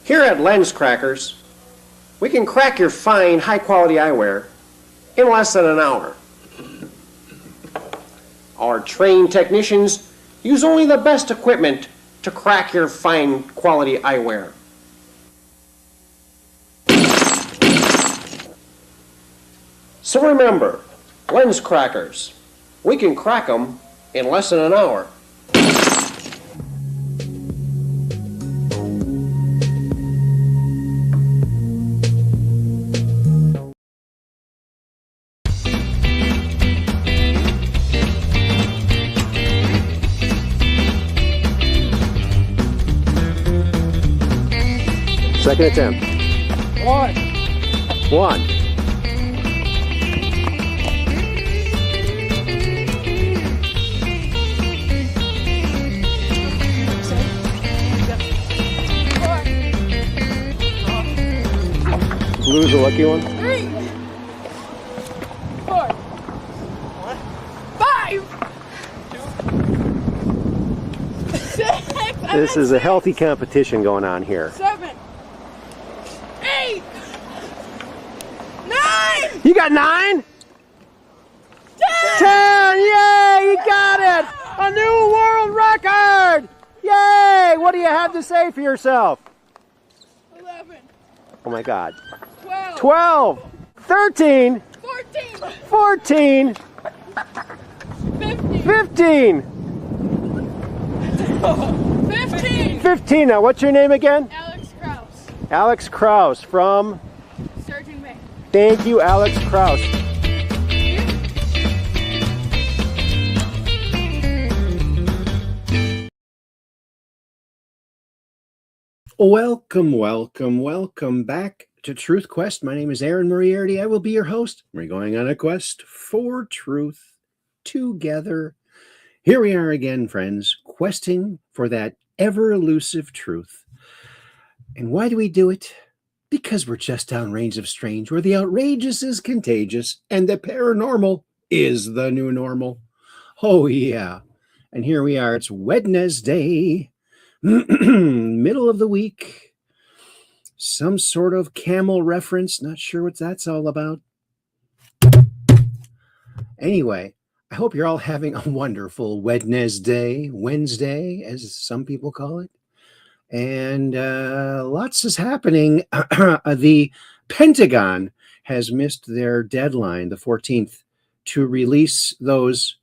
Here at Lens Crackers, we can crack your fine, high-quality eyewear in less than an hour. Our trained technicians use only the best equipment to crack your fine quality eyewear. So remember, Lens Crackers, we can crack them in less than an hour. Second attempt. One. Blue's a lucky one. 3, 4, 5, 6. This is a healthy competition going on here. 7, 8, 9. You got 9? 10! Yay! You got it! A new world record! Yay! What do you have to say for yourself? 11, Oh my God. 12, 12! 13! 14, 14! 15, 15! 15. 15! Now, what's your name again? Alex Kraus, Alex Kraus from... Sturgeon Bay. Thank you, Alex Kraus. Welcome, welcome, welcome back to Truth Quest. My name is Aaron Moriarity. I will be your host. We're going on a quest for truth together. Here we are again, friends, questing for that ever-elusive truth. And why do we do it? Because we're just downrange of strange, where the outrageous is contagious and the paranormal is the new normal. Oh, yeah. And here we are. It's Wednesday. Middle of the week, some sort of camel reference. Not sure what that's all about. Anyway, I hope you're all having a wonderful Wednesday, as some people call it. And lots is happening. The Pentagon has missed their deadline, the 14th, to release those.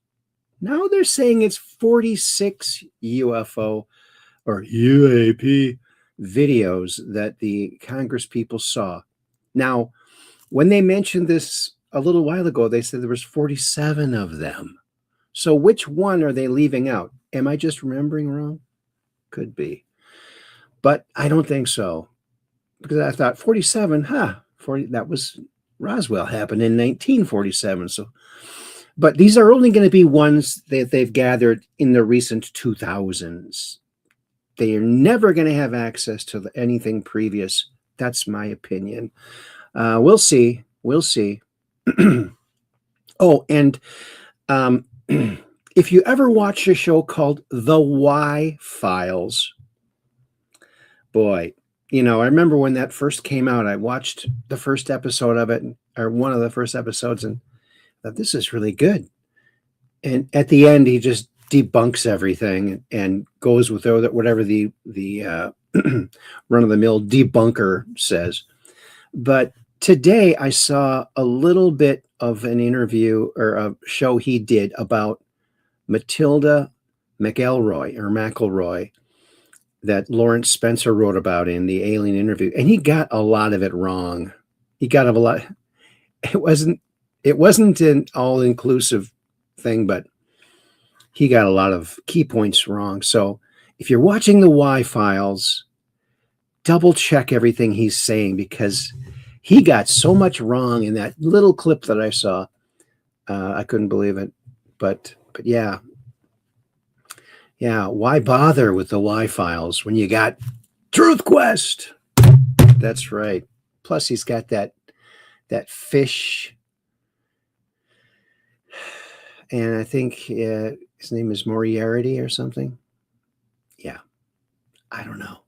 Now they're saying it's 46 UFO or UAP videos that the Congress people saw. Now, when they mentioned this a little while ago, they said there was 47 of them. So which one are they leaving out? Am I just remembering wrong? Could be. But I don't think so. Because I thought 47, 40, that was Roswell happened in 1947. So, but these are only going to be ones that they've gathered in the recent 2000s. They are never going to have access to anything previous. That's my opinion. We'll see. We'll see. Oh, and if you ever watch a show called The Y Files, boy, I remember when that first came out, I watched the first episode of it, or one of the first episodes, and thought, this is really good. And at the end, he just debunks everything and goes with whatever the run-of-the-mill debunker says. But today I saw a little bit of an interview or a show he did about Matilda McElroy that Lawrence Spencer wrote about in the Alien Interview, and he got a lot of it wrong. He got a lot. It wasn't an all-inclusive thing, but he got a lot of key points wrong. So if you're watching the Y Files, double check everything he's saying, because he got so much wrong in that little clip that I saw. I couldn't believe it. But yeah. Yeah, why bother with the Y Files when you got Truth Quest? That's right. Plus he's got that fish. And I think his name is Moriarity or something. Yeah. I don't know.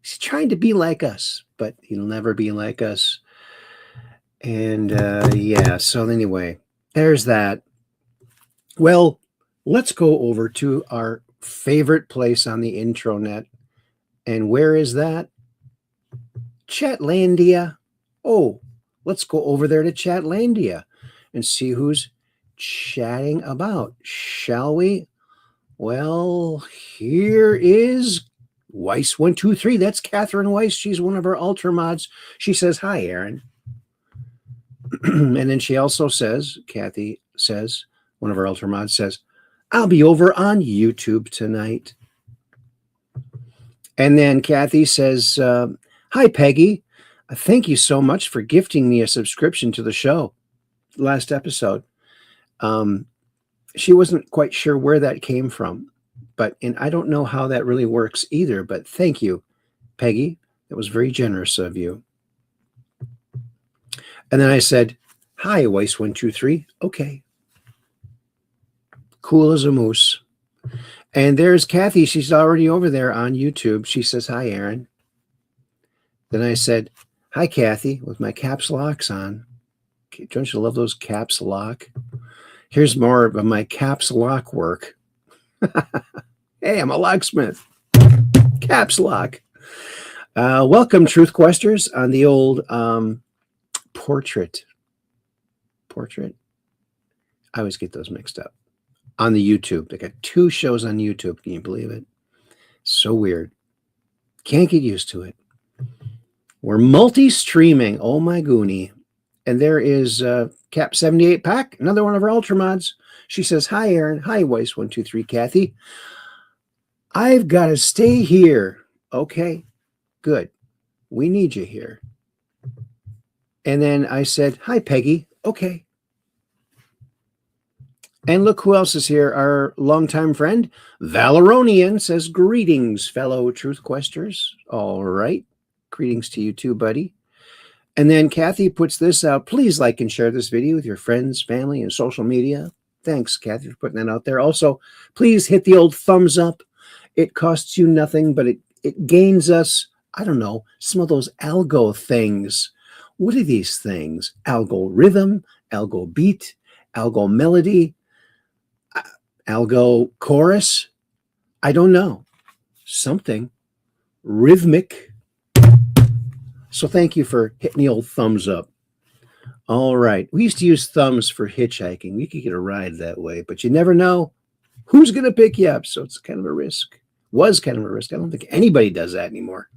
He's trying to be like us, but he'll never be like us. And yeah, so anyway, there's that. Well, let's go over to our favorite place on the intranet. And where is that? Chatlandia. Oh, let's go over there to Chatlandia and see who's chatting about, shall we? Well, here is Weiss123. That's Catherine Weiss. She's one of our ultra mods. She says, hi, Aaron. And then she also says, Kathy says, one of our ultra mods says, I'll be over on YouTube tonight. And then Kathy says, hi, Peggy. Thank you so much for gifting me a subscription to the show last episode. She wasn't quite sure where that came from, and I don't know how that really works either, but thank you, Peggy. That was very generous of you. And then I said, hi, Weiss123. Okay. Cool as a moose. And there's Kathy. She's already over there on YouTube. She says, hi, Aaron. Then I said, hi, Kathy, with my caps locks on. Don't you love those caps lock? Here's more of my caps lock work. Hey, I'm a locksmith. Caps lock. Welcome, Truth Questers, on the old portrait. Portrait? I always get those mixed up. On the YouTube. They got 2 shows on YouTube. Can you believe it? So weird. Can't get used to it. We're multi-streaming. Oh, my goonie. And there is Cap 78 Pack, another one of our ultra mods. She says, hi, Aaron. Hi, Weiss123, Kathy. I've got to stay here. Okay, good. We need you here. And then I said, hi, Peggy. Okay. And look who else is here. Our longtime friend, Valeronian, says, greetings, fellow Truth Questers. All right. Greetings to you too, buddy. And then Kathy puts this out. Please like and share this video with your friends, family, and social media. Thanks, Kathy, for putting that out there. Also, please hit the old thumbs up. It costs you nothing, but it gains us, I don't know, some of those algo things. What are these things? Algo rhythm, algo beat, algo melody, algo chorus. I don't know. Something rhythmic. So thank you for hitting the old thumbs up. All right. We used to use thumbs for hitchhiking. We could get a ride that way, but you never know who's going to pick you up. So it's kind of a risk. Was kind of a risk. I don't think anybody does that anymore.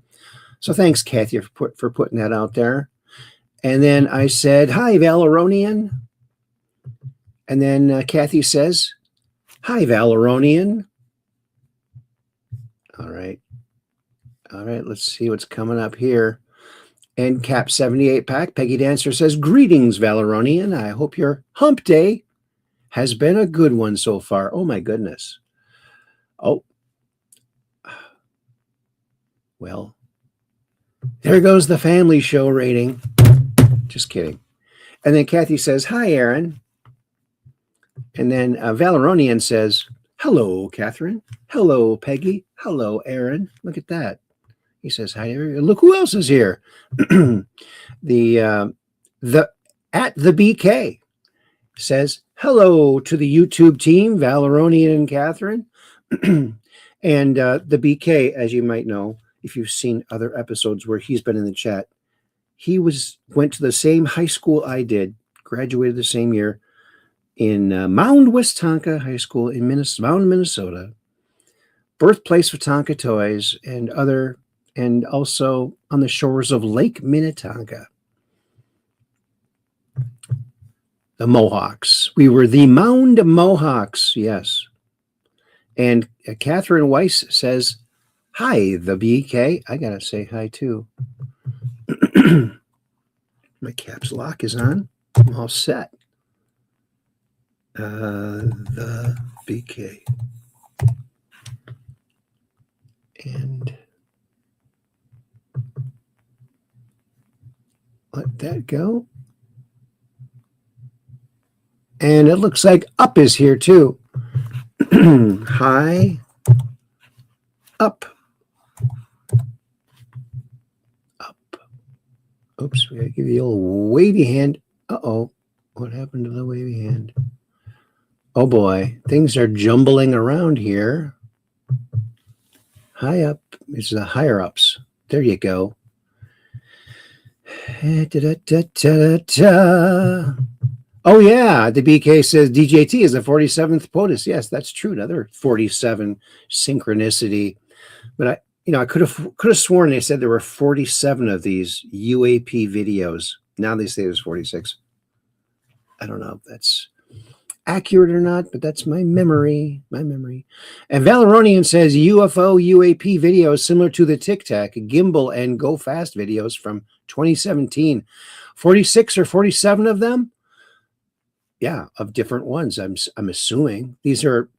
So thanks, Kathy, for putting that out there. And then I said, hi, Valeronian. And then Kathy says, hi, Valeronian. All right. All right. Let's see what's coming up here. And Cap 78 Pack, Peggy Dancer says, greetings, Valeronian. I hope your hump day has been a good one so far. Oh, my goodness. Oh. Well, there goes the family show rating. Just kidding. And then Kathy says, hi, Aaron. And then Valeronian says, hello, Catherine. Hello, Peggy. Hello, Aaron. Look at that. He says, hi, look who else is here. the at the BK says, hello to the YouTube team, Valeronian and Catherine. And the BK, as you might know, if you've seen other episodes where he's been in the chat, he went to the same high school I did, graduated the same year in Mound Westonka High School in Mound, Minnesota, birthplace of Tonka Toys and also on the shores of Lake Minnetonka. The Mohawks. We were the Mound Mohawks, yes. And Catherine Weiss says, hi, the BK. I got to say hi, too. My caps lock is on. I'm all set. The BK. And let that go. And it looks like Up is here, too. Hi. Up. Oops, we gotta give you the old wavy hand. Uh-oh. What happened to the wavy hand? Oh boy, things are jumbling around here. High up. It's the higher ups. There you go. Oh yeah, the BK says DJT is the 47th POTUS. Yes, that's true. Another 47 synchronicity. But I could have sworn they said there were 47 of these UAP videos. Now they say there's 46. I don't know if that's accurate or not, but that's my memory. And Valeronian says UFO UAP videos similar to the Tic Tac, Gimbal, and Go Fast videos from 2017. 46 or 47 of them? Yeah, of different ones. I'm assuming these are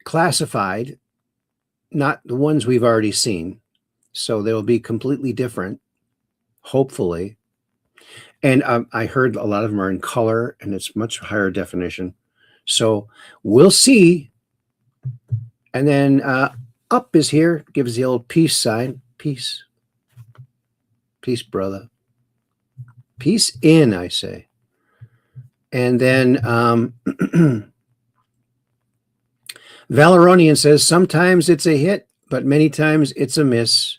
classified, not the ones we've already seen. So they'll be completely different, hopefully. And I heard a lot of them are in color and it's much higher definition. So we'll see. And then up is here, gives the old peace sign. Peace. Peace, brother. Peace in, I say. And then Valeronian says, sometimes it's a hit, but many times it's a miss.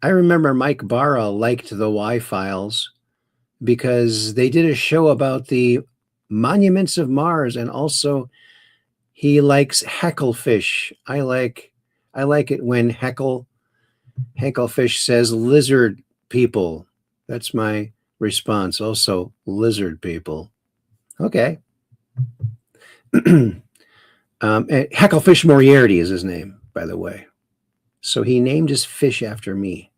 I remember Mike Barra liked the Y-Files because they did a show about the monuments of Mars, and also he likes hecklefish. I like it when hecklefish says lizard people. That's my response. Also, lizard people. Okay. Hecklefish Moriarity is his name, by the way. So he named his fish after me.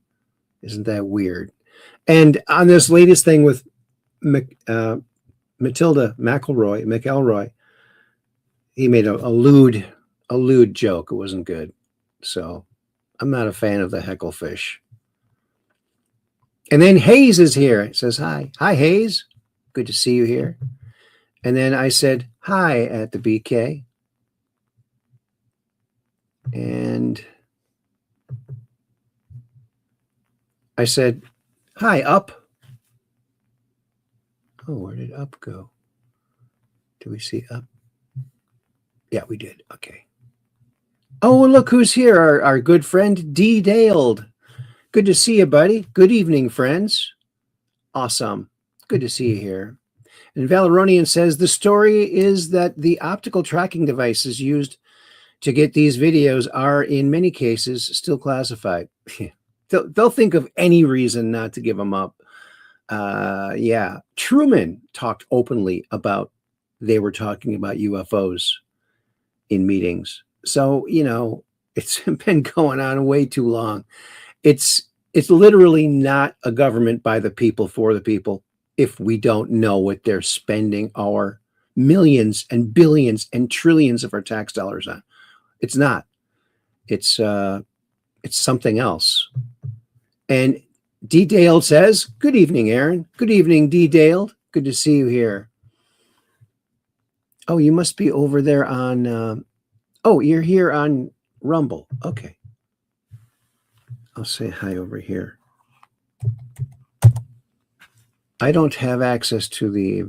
Isn't that weird? And on this latest thing with Matilda McElroy, he made a lewd joke. It wasn't good. So I'm not a fan of the hecklefish. And then Hayes is here. It says, hi. Hi, Hayes. Good to see you here. And then I said, hi at the BK. And I said, hi, up. Oh, where did up go? Do we see up? Yeah, we did. Okay. Oh, look who's here. Our good friend, D. Daled. Good to see you, buddy. Good evening, friends. Awesome. Good to see you here. And Valeronian says, the story is that the optical tracking devices used to get these videos are, in many cases, still classified. They'll think of any reason not to give them up. Yeah. Truman talked openly about they were talking about UFOs in meetings. So, it's been going on way too long. It's literally not a government by the people for the people if we don't know what they're spending our millions and billions and trillions of our tax dollars on. It's not. It's something else. And D. Dale says, good evening, Aaron. Good evening, D. Dale. Good to see you here. Oh, you must be over there on, you're here on Rumble. Okay. I'll say hi over here. I don't have access to the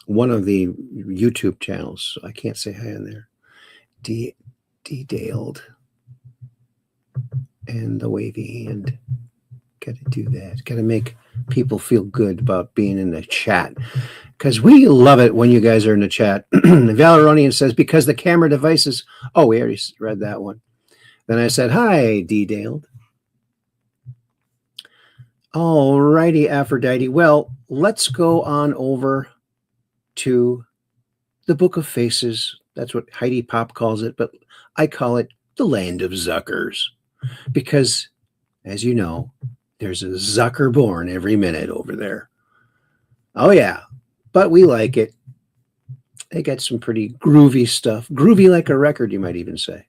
one of the YouTube channels, so I can't say hi on there. Detailed and the wavy hand. Got to do that. Got to make people feel good about being in the chat, because we love it when you guys are in the chat. Valeronian says, because the camera devices. Oh, we already read that one. Then I said, hi, D-Daled. All righty, Aphrodite. Well, let's go on over to the Book of Faces. That's what Heidi Pop calls it, but I call it the Land of Zuckers. Because, as you know, there's a Zucker born every minute over there. Oh, yeah. But we like it. They got some pretty groovy stuff. Groovy like a record, you might even say.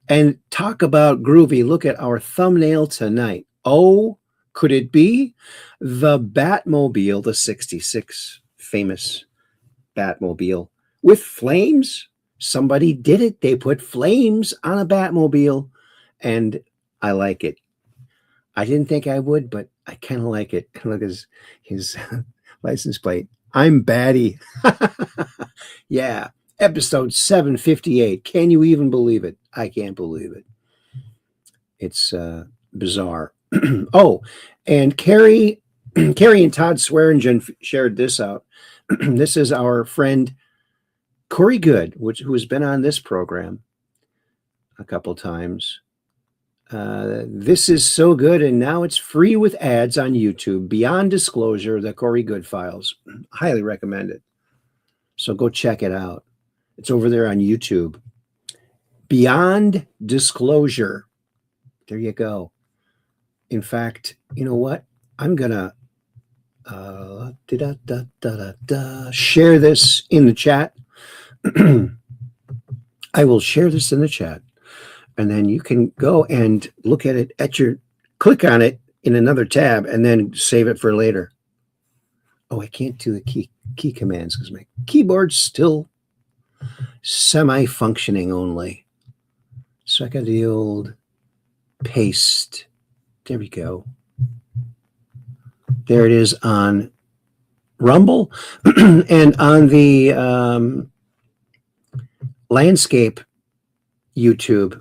And talk about groovy. Look at our thumbnail tonight. Oh, could it be the Batmobile, the 66 famous Batmobile with flames? Somebody did it. They put flames on a Batmobile, and I like it. I didn't think I would, but I kind of like it. Look at his license plate. I'm Batty. Yeah. Episode 758. Can you even believe it? I can't believe it. It's bizarre. Oh, and Carrie and Todd Swearingen shared this out. This is our friend Corey Good, who has been on this program a couple times. This is so good, and now it's free with ads on YouTube. Beyond Disclosure, the Corey Good Files. Highly recommend it. So go check it out. It's over there on YouTube. Beyond Disclosure. There you go. In fact, you know what? I'm going to share this in the chat. I will share this in the chat. And then you can go and look at it click on it in another tab and then save it for later. Oh, I can't do the key commands because my keyboard's still semi-functioning only. So I got the old paste. There we go. There it is on Rumble and on the landscape YouTube.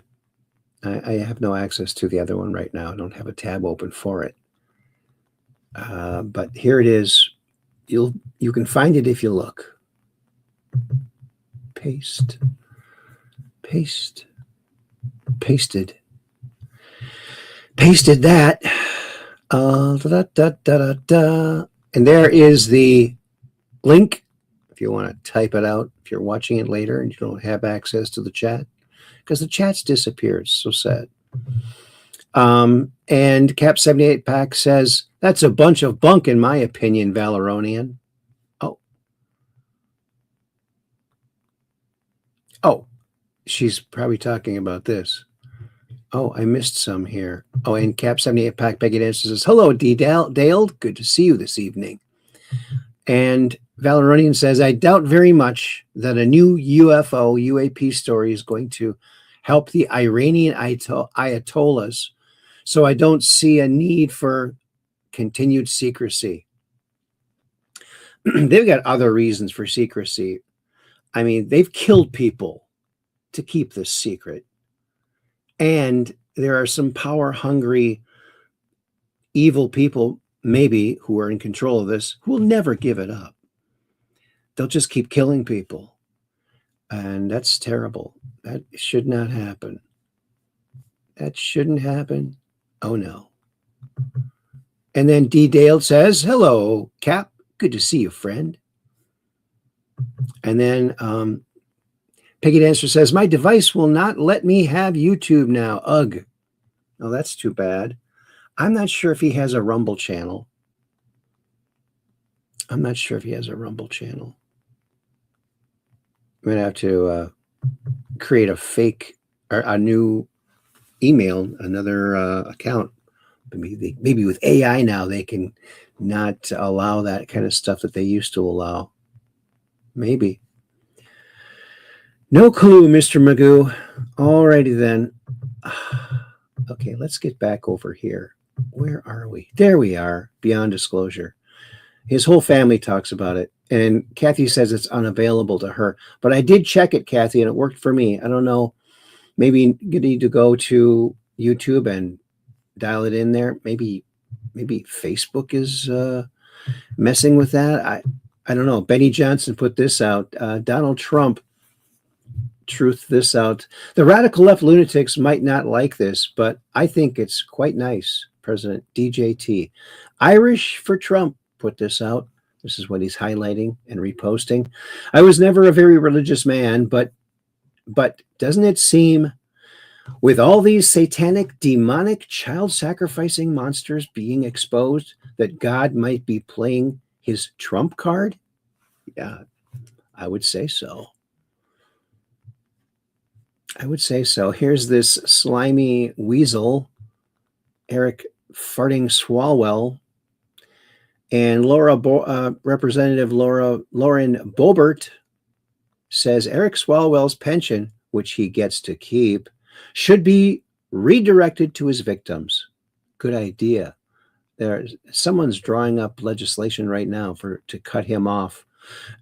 I have no access to the other one right now. I don't have a tab open for it. But here it is. You can find it if you look. Paste. Pasted that. And there is the link if you want to type it out, if you're watching it later and you don't have access to the chat, because the chat's disappeared. So sad. And Cap 78 Pack says, that's a bunch of bunk in my opinion, Valeronian. Oh, she's probably talking about this. Oh, I missed some here. Oh, and Cap 78 Pack Peggy Dancer says, hello, Dale. Good to see you this evening. And Valeronian says, I doubt very much that a new UAP story is going to help the Iranian Ayatollahs, so I don't see a need for continued secrecy. They've got other reasons for secrecy. I mean, they've killed people to keep this secret. And there are some power-hungry, evil people, maybe, who are in control of this, who will never give it up. They'll just keep killing people. And that's terrible. That should not happen. That shouldn't happen. Oh, no. And then D. Dale says, hello, Cap. Good to see you, friend. And then Peggy Dancer says, my device will not let me have YouTube now. Ugh. Oh, that's too bad. I'm not sure if he has a Rumble channel. I'm going to have to create a fake or a new email, another account. Maybe with AI now, they can not allow that kind of stuff that they used to allow. Maybe. No clue, Mr. Magoo. Alrighty then. Okay, let's get back over here. Where are we? There we are. Beyond Disclosure. His whole family talks about it. And Kathy says it's unavailable to her. But I did check it, Kathy, and it worked for me. I don't know. Maybe you need to go to YouTube and dial it in there. Maybe Facebook is messing with that. I don't know. Benny Johnson put this out. Donald Trump truthed this out. The radical left lunatics might not like this, but I think it's quite nice. President DJT. Irish for Trump put this out. This is what he's highlighting and reposting. I was never a very religious man, but doesn't it seem, with all these satanic, demonic, child-sacrificing monsters being exposed, that God might be playing his trump card? Yeah, I would say so. Here's this slimy weasel, Eric Farting Swalwell, and Representative Lauren Boebert says Eric Swalwell's pension, which he gets to keep, should be redirected to his victims. Good idea. someone's drawing up legislation right now to cut him off.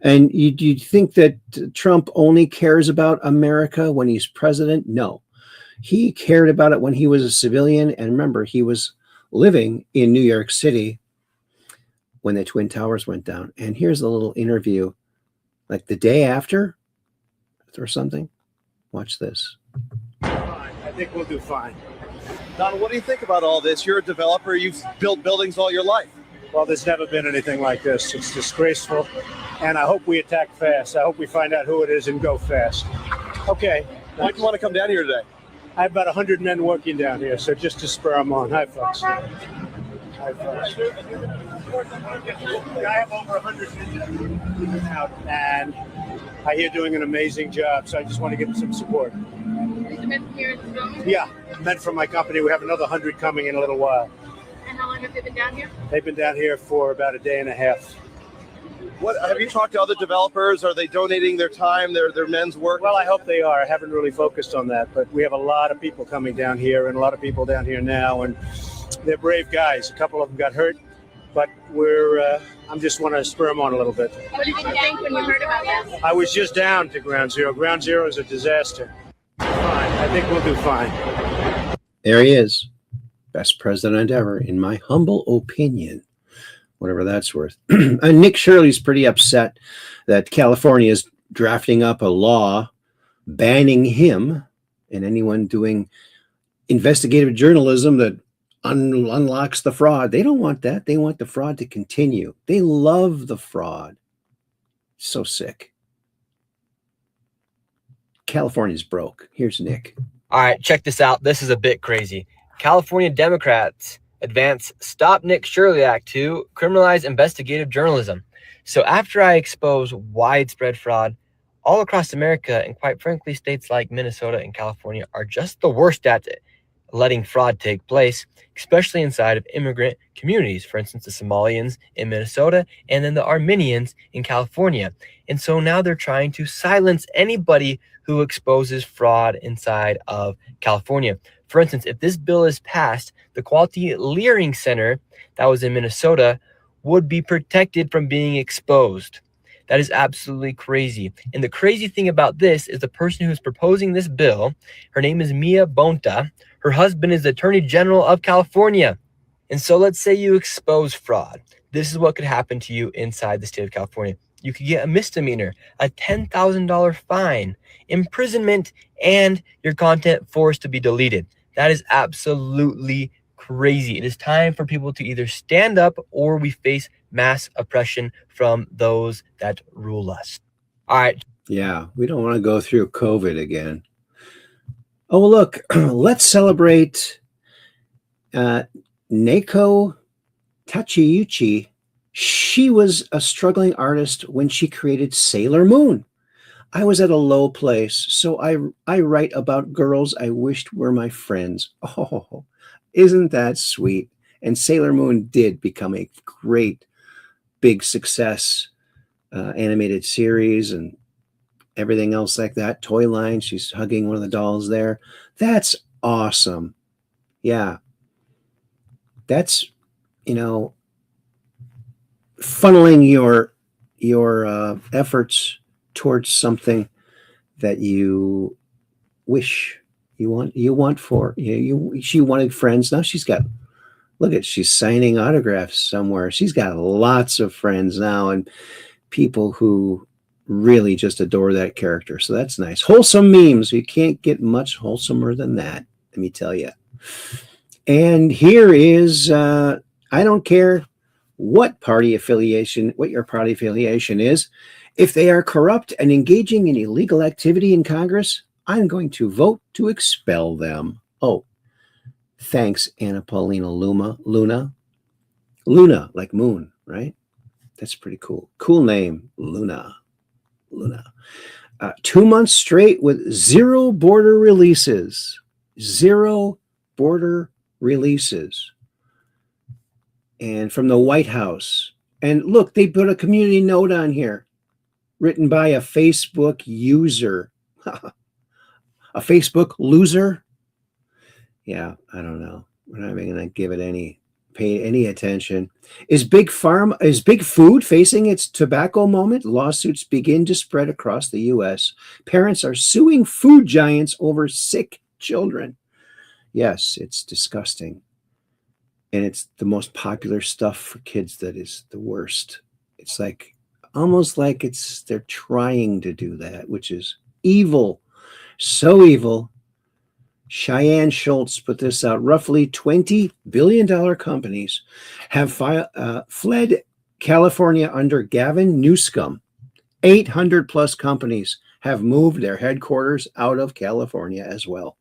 And you think that Trump only cares about America when he's president? No, he cared about it when he was a civilian. And remember, he was living in New York City when the Twin Towers went down. And here's a little interview, like the day after or something. Watch this. Fine. I think we'll do fine. Donald, what do you think about all this? You're a developer. You've built buildings all your life. Well, there's never been anything like this. It's disgraceful. And I hope we attack fast. I hope we find out who it is and go fast. Okay. Why do you want to come down here today? I have about 100 men working down here, so just to spur them on. Hi, folks. Hi, folks. I have over 100 men out, and I hear doing an amazing job, so I just want to give them some support. These men from here in the building? Yeah, men from my company. We have another 100 coming in a little while. And how long have they been down here? They've been down here for about a day and a half. What have you talked to other developers? Are they donating their time, their men's work? Well, I hope they are. I haven't really focused on that, but we have a lot of people coming down here and a lot of people down here now, and they're brave guys. A couple of them got hurt, but I'm just want to spur them on a little bit. What did you think when you heard about this? I was just down to Ground Zero. Ground Zero is a disaster. Fine. I think we'll do fine. There he is. Best president ever, in my humble opinion. Whatever that's worth. And Nick Shirley's pretty upset that California is drafting up a law banning him and anyone doing investigative journalism that unlocks the fraud. They don't want that. They want the fraud to continue. They love the fraud. So sick. California's broke. Here's Nick. All right, check this out. This is a bit crazy. California Democrats advance Stop Nick Shirley Act to criminalize investigative journalism. So after I expose widespread fraud all across America, and quite frankly, states like Minnesota and California are just the worst at it, letting fraud take place, especially inside of immigrant communities. For instance, the Somalians in Minnesota and then the Armenians in California. And so now they're trying to silence anybody who exposes fraud inside of California. For instance, if this bill is passed, the Quality Leering Center that was in Minnesota would be protected from being exposed. That is absolutely crazy. And the crazy thing about this is the person who's proposing this bill, her name is Mia Bonta. Her husband is the Attorney General of California. And so let's say you expose fraud. This is what could happen to you inside the state of California. You could get a misdemeanor, a $10,000 fine, imprisonment, and your content forced to be deleted. That is absolutely crazy. It is time for people to either stand up or we face mass oppression from those that rule us. All right. Yeah, we don't want to go through COVID again. Oh, look, let's celebrate Neko Tachiuchi. She was a struggling artist when she created Sailor Moon. I was at a low place, so I write about girls I wished were my friends. Oh, isn't that sweet? And Sailor Moon did become a great, big success, animated series and everything else like that. Toy line, she's hugging one of the dolls there. That's awesome. Yeah. That's, funneling your efforts towards something that you wish you want for she wanted friends. Now she's signing autographs somewhere. She's got lots of friends now and people who really just adore that character. So that's nice. Wholesome memes. You can't get much wholesomer than that, let me tell you. And here is I don't care what your party affiliation is. If they are corrupt and engaging in illegal activity in Congress, I'm going to vote to expel them. Oh, thanks, Anna Paulina Luna, like moon, right? That's pretty cool. Cool name, Luna. 2 months straight with zero border releases. And from the White House. And look, they put a community note on here written by a Facebook user. A Facebook loser? Yeah, I don't know. We're not even going to give it any paid any attention. Is big food facing its tobacco moment? Lawsuits begin to spread across the U.S. Parents are suing food giants over sick children. Yes, it's disgusting. And it's the most popular stuff for kids that is the worst. It's like almost like they're trying to do that, which is evil. So evil. Cheyenne Schultz put this out. Roughly $20 billion companies have fled California under Gavin Newsom. 800 plus companies have moved their headquarters out of California as well.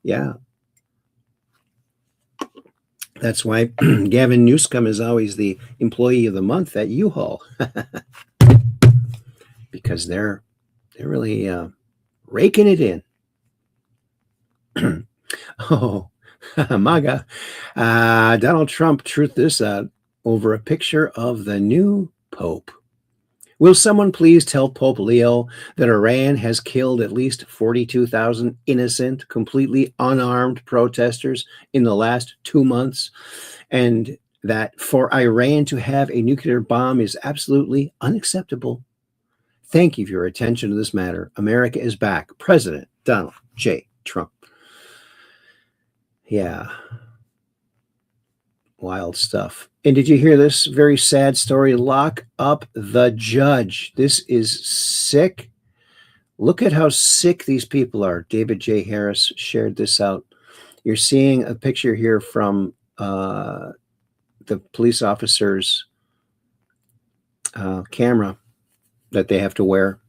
Yeah. That's why Gavin Newsom is always the employee of the month at U-Haul. Because they're really raking it in. Oh, MAGA. Donald Trump truthed this out over a picture of the new Pope. Will someone please tell Pope Leo that Iran has killed at least 42,000 innocent, completely unarmed protesters in the last 2 months, and that for Iran to have a nuclear bomb is absolutely unacceptable? Thank you for your attention to this matter. America is back. President Donald J. Trump. Yeah. Wild stuff. And did you hear this very sad story? Lock up the judge. This is sick. Look at how sick these people are. David J. Harris shared this out. You're seeing a picture here from the police officer's camera that they have to wear.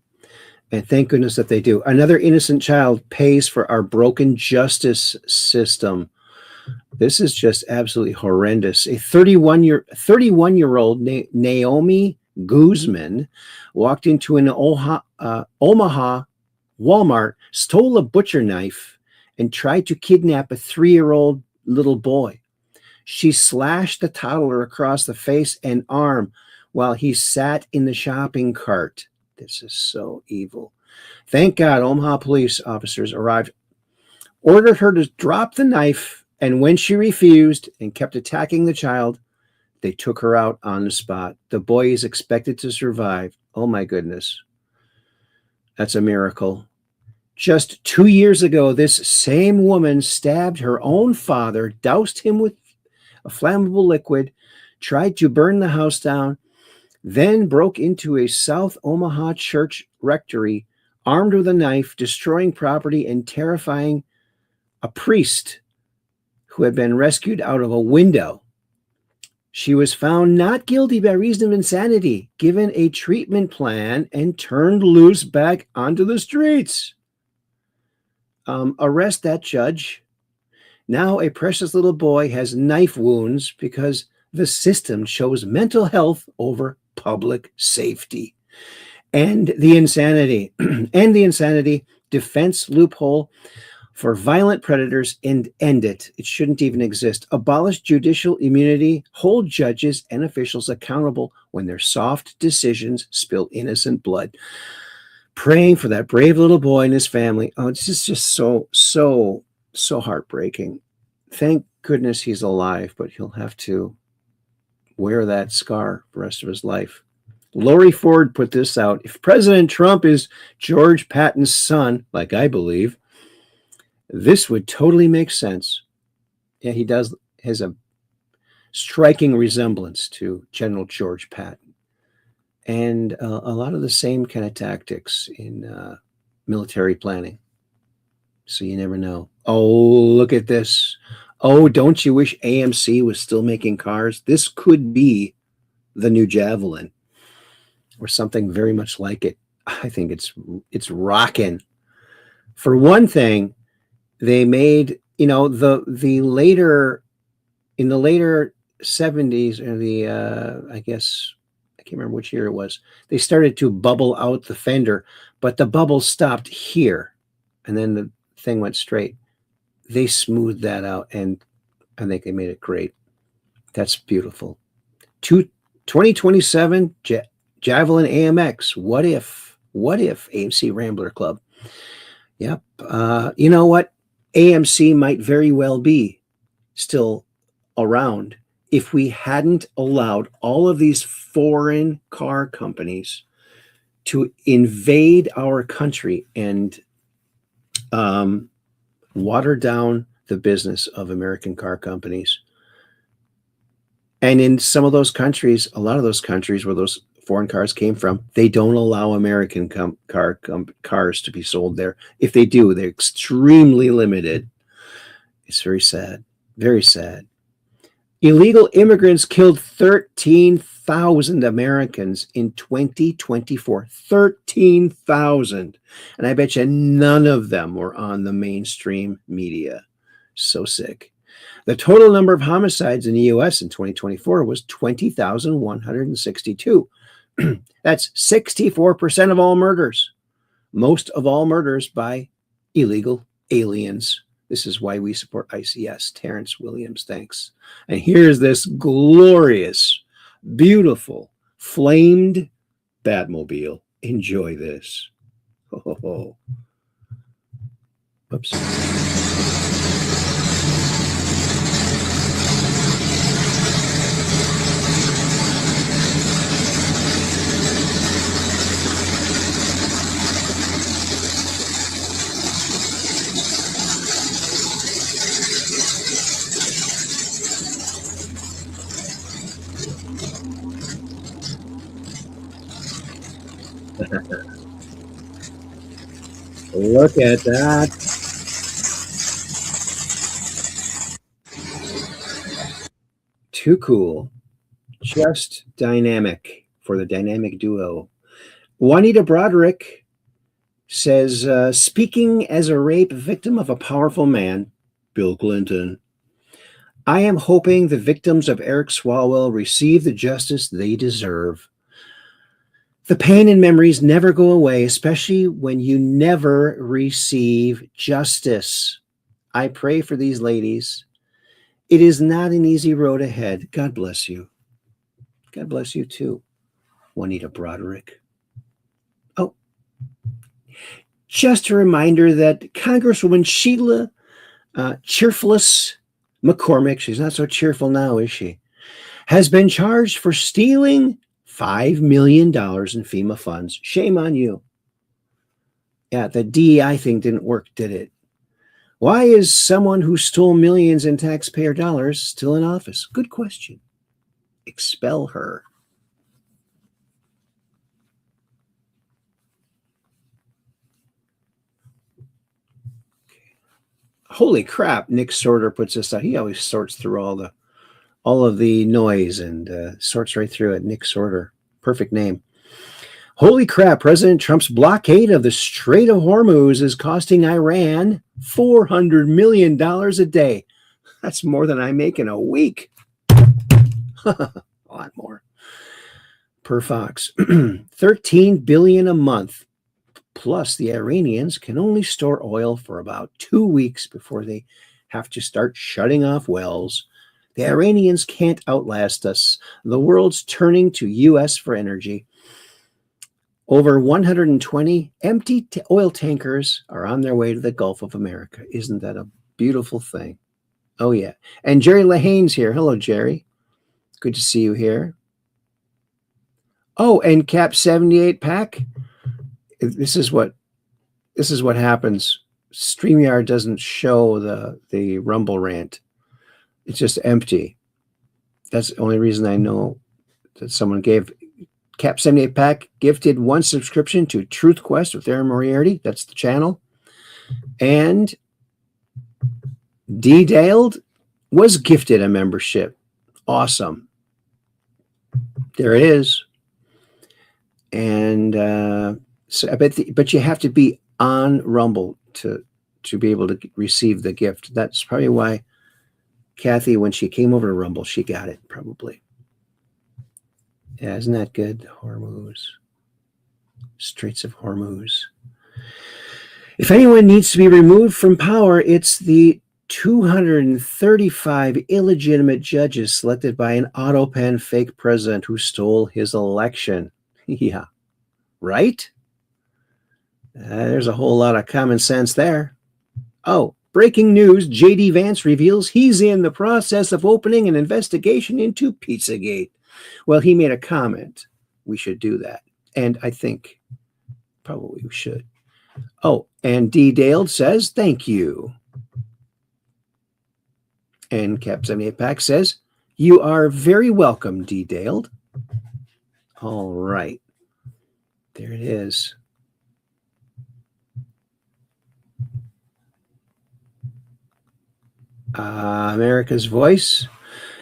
And thank goodness that they do. Another innocent child pays for our broken justice system. This is just absolutely horrendous. A 31-year-old Naomi Guzman walked into an Omaha Walmart, stole a butcher knife, and tried to kidnap a 3-year-old little boy. She slashed the toddler across the face and arm while he sat in the shopping cart. This is so evil. Thank God Omaha police officers arrived, ordered her to drop the knife, and when she refused and kept attacking the child, they took her out on the spot. The boy is expected to survive. Oh my goodness. That's a miracle. Just 2 years ago, this same woman stabbed her own father, doused him with a flammable liquid, tried to burn the house down, then broke into a South Omaha church rectory, armed with a knife, destroying property and terrifying a priest who had been rescued out of a window. She was found not guilty by reason of insanity, given a treatment plan, and turned loose back onto the streets. Arrest that judge. Now a precious little boy has knife wounds because the system chose mental health over public safety. And the insanity, defense loophole for violent predators, and end it. It shouldn't even exist. Abolish judicial immunity, hold judges and officials accountable when their soft decisions spill innocent blood. Praying for that brave little boy and his family. Oh, this is just so heartbreaking. Thank goodness he's alive, but he'll have to wear that scar the rest of his life. Lori Ford put this out. If President Trump is George Patton's son, like I believe, this would totally make sense. Yeah, he has a striking resemblance to General George Patton. And a lot of the same kind of tactics in military planning. So you never know. Oh, look at this. Oh, don't you wish AMC was still making cars? This could be the new Javelin or something very much like it. I think it's rocking. For one thing, they made, in the later 70s or I guess, I can't remember which year it was, they started to bubble out the fender, but the bubble stopped here and then the thing went straight. They smoothed that out and I think they made it great. That's beautiful. 2027 Javelin AMX. What if AMC Rambler Club? Yep. You know what? AMC might very well be still around if we hadn't allowed all of these foreign car companies to invade our country and water down the business of American car companies. And in some of those countries, a lot of those countries where those foreign cars came from, they don't allow American cars to be sold there. If they do, they're extremely limited. It's very sad. Very sad. Illegal immigrants killed 13,000 Americans in 2024. 13,000. And I bet you none of them were on the mainstream media. So sick. The total number of homicides in the U.S. in 2024 was 20,162. That's 64% of all murders. Most of all murders by illegal aliens. This is why we support ICS. Terrence Williams, thanks. And here's this glorious, beautiful, flamed Batmobile. Enjoy this. Oh. Oops. Look at that. Too cool. Just dynamic for the dynamic duo. Juanita Broderick says, speaking as a rape victim of a powerful man, Bill Clinton, I am hoping the victims of Eric Swalwell receive the justice they deserve. The pain and memories never go away, especially when you never receive justice. I pray for these ladies. It is not an easy road ahead. God bless you. God bless you too, Juanita Broderick. Oh, just a reminder that Congresswoman Sheila Cheerfulness McCormick, she's not so cheerful now, is she? Has been charged for stealing $5 million in FEMA funds. Shame on you. Yeah, the DEI thing didn't work, did it? Why is someone who stole millions in taxpayer dollars still in office? Good question. Expel her. Holy crap, Nick Sorter puts this out. He always sorts through all of the noise and sorts right through it. Nick Sorter. Perfect name. Holy crap, President Trump's blockade of the Strait of Hormuz is costing Iran $400 million a day. That's more than I make in a week. A lot more. Per Fox. $13 billion a month. Plus, the Iranians can only store oil for about 2 weeks before they have to start shutting off wells. The Iranians can't outlast us. The world's turning to U.S. for energy. Over 120 empty oil tankers are on their way to the Gulf of America. Isn't that a beautiful thing? Oh, yeah. And Jerry Lahane's here. Hello, Jerry. Good to see you here. Oh, and Cap 78 Pack. This is what happens. StreamYard doesn't show the Rumble rant. It's just empty. That's the only reason I know that someone gave Cap 78 Pack gifted one subscription to Truth Quest with Aaron Moriarty. That's the channel. And D. Daled was gifted a membership. Awesome. There it is. And so I bet but you have to be on Rumble to be able to receive the gift. That's probably why Kathy, when she came over to Rumble, she got it probably. Yeah, isn't that good? Hormuz. Straits of Hormuz. If anyone needs to be removed from power, it's the 235 illegitimate judges selected by an autopen fake president who stole his election. Yeah, right? There's a whole lot of common sense there. Oh, Breaking news, J.D. Vance reveals he's in the process of opening an investigation into Pizzagate. Well, he made a comment. We should do that. And I think probably we should. Oh, and D. Dale says, thank you. And Cap 78 Pack says, you are very welcome, D. Dale. All right. There it is. America's Voice.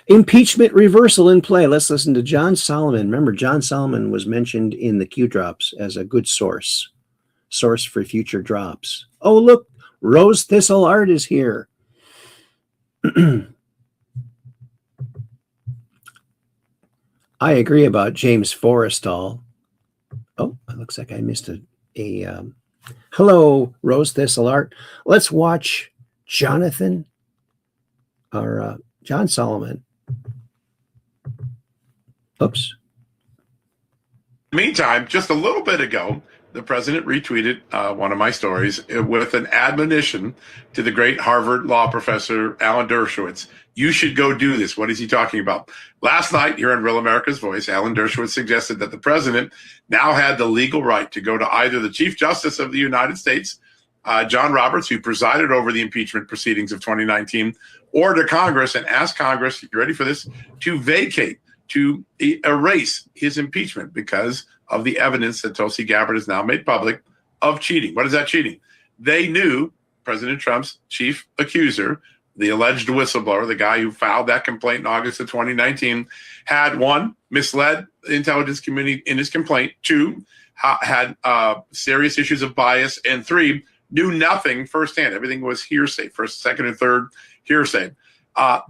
Impeachment reversal in play. Let's listen to John Solomon. Remember, John Solomon was mentioned in the Q drops as a good source for future drops. Oh, look, Rose Thistle Art is here. I agree about James Forrestal. Oh, it looks like I missed a hello, Rose Thistle Art. Let's watch John Solomon. Oops. Meantime, just a little bit ago, the president retweeted one of my stories with an admonition to the great Harvard law professor, Alan Dershowitz. You should go do this. What is he talking about? Last night, here on Real America's Voice, Alan Dershowitz suggested that the president now had the legal right to go to either the Chief Justice of the United States, John Roberts, who presided over the impeachment proceedings of 2019, or to Congress and ask Congress, you ready for this, to vacate, to erase his impeachment because of the evidence that Tulsi Gabbard has now made public of cheating. What is that cheating? They knew President Trump's chief accuser, the alleged whistleblower, the guy who filed that complaint in August of 2019, had, one, misled the intelligence community in his complaint, two, had serious issues of bias, and three, knew nothing firsthand. Everything was hearsay, first, second, and third hearsay.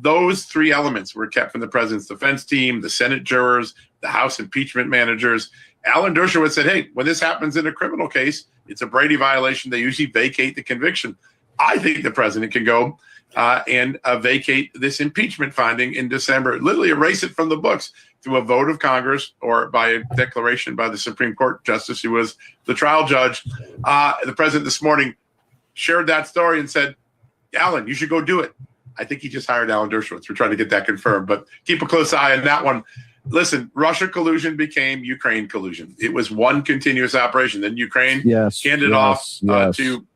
Those three elements were kept from the president's defense team, the Senate jurors, the House impeachment managers. Alan Dershowitz said, hey, when this happens in a criminal case, it's a Brady violation. They usually vacate the conviction. I think the president can go and vacate this impeachment finding in December, literally erase it from the books through a vote of Congress or by a declaration by the Supreme Court justice who was the trial judge. The president this morning shared that story and said, Alan, you should go do it. I think he just hired Alan Dershowitz. We're trying to get that confirmed, but keep a close eye on that one. Listen, Russia collusion became Ukraine collusion. It was one continuous operation. Then Ukraine handed off to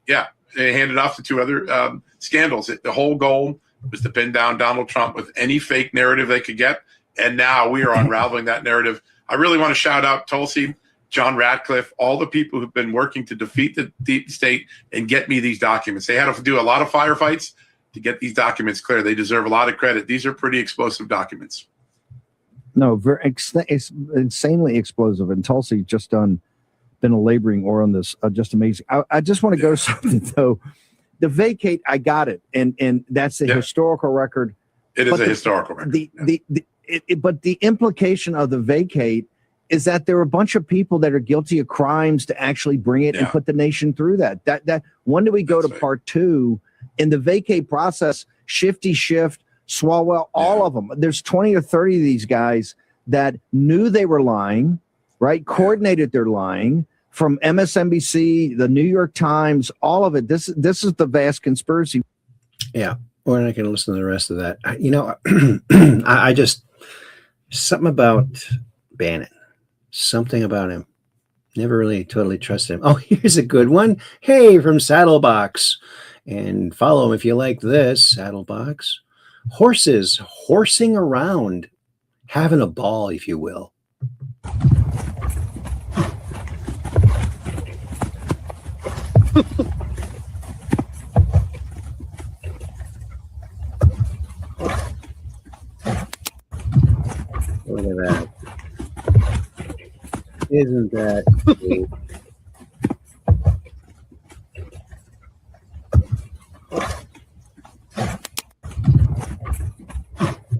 two other scandals. The whole goal was to pin down Donald Trump with any fake narrative they could get. And now we are unraveling that narrative. I really want to shout out Tulsi, John Ratcliffe, all the people who've been working to defeat the deep state and get me these documents. They had to do a lot of firefights to get these documents clear. They deserve a lot of credit. These are pretty explosive documents. No, it's insanely explosive. And Tulsi just been a laboring oar on this. Just amazing. I just want to go to something though. The vacate, I got it, and that's a historical record. It is a historical record. But the implication of the vacate is that there are a bunch of people that are guilty of crimes to actually bring it and put the nation through that. That when do we go to part two in the vacate process? Shifty Schiff, Swalwell, all of them. There's 20 or 30 of these guys that knew they were lying, right? Coordinated their lying from MSNBC, the New York Times, all of it. This is the vast conspiracy. Yeah, we're not going to listen to the rest of that. You know, I just something about Bannon, something about him. Never really totally trusted him. Oh, here's a good one. Hey, from Saddlebox. And follow him if you like this, Saddlebox. Horses horsing around, having a ball, if you will. Look at that. Isn't that cool?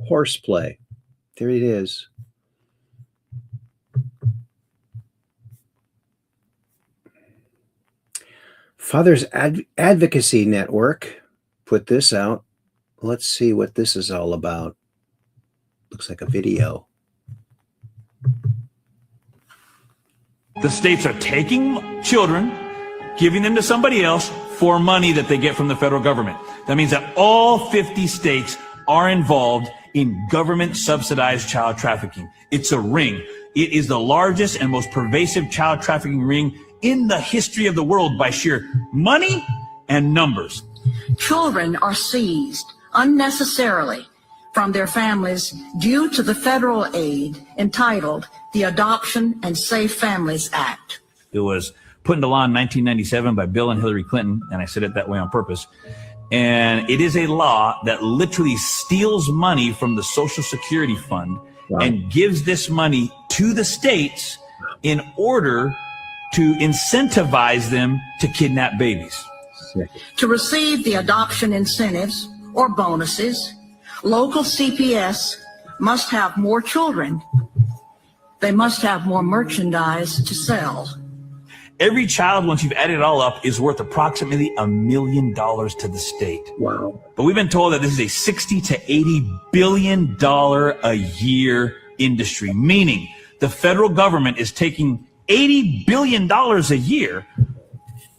Horseplay. There it is. Father's Advocacy Network put this out. Let's see what this is all about. Looks like a video. The states are taking children, giving them to somebody else, for money that they get from the federal government. That means that all 50 states are involved in government subsidized child trafficking. It's a ring. It is the largest and most pervasive child trafficking ring in the history of the world by sheer money and numbers. Children are seized unnecessarily from their families due to the federal aid entitled the Adoption and Safe Families Act. It was put into law in 1997 by Bill and Hillary Clinton, and I said it that way on purpose. And it is a law that literally steals money from the Social Security Fund and gives this money to the states in order to incentivize them to kidnap babies. To receive the adoption incentives or bonuses, local CPS must have more children. They must have more merchandise to sell. Every child, once you've added it all up, is worth approximately $1 million to the state. Wow. But we've been told that this is a $60 to $80 billion a year industry, meaning the federal government is taking $80 billion a year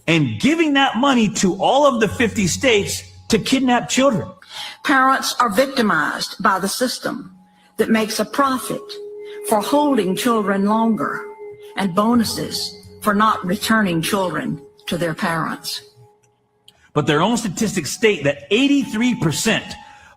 and giving that money to all of the 50 states to kidnap children. Parents are victimized by the system that makes a profit for holding children longer and bonuses for not returning children to their parents. But their own statistics state that 83%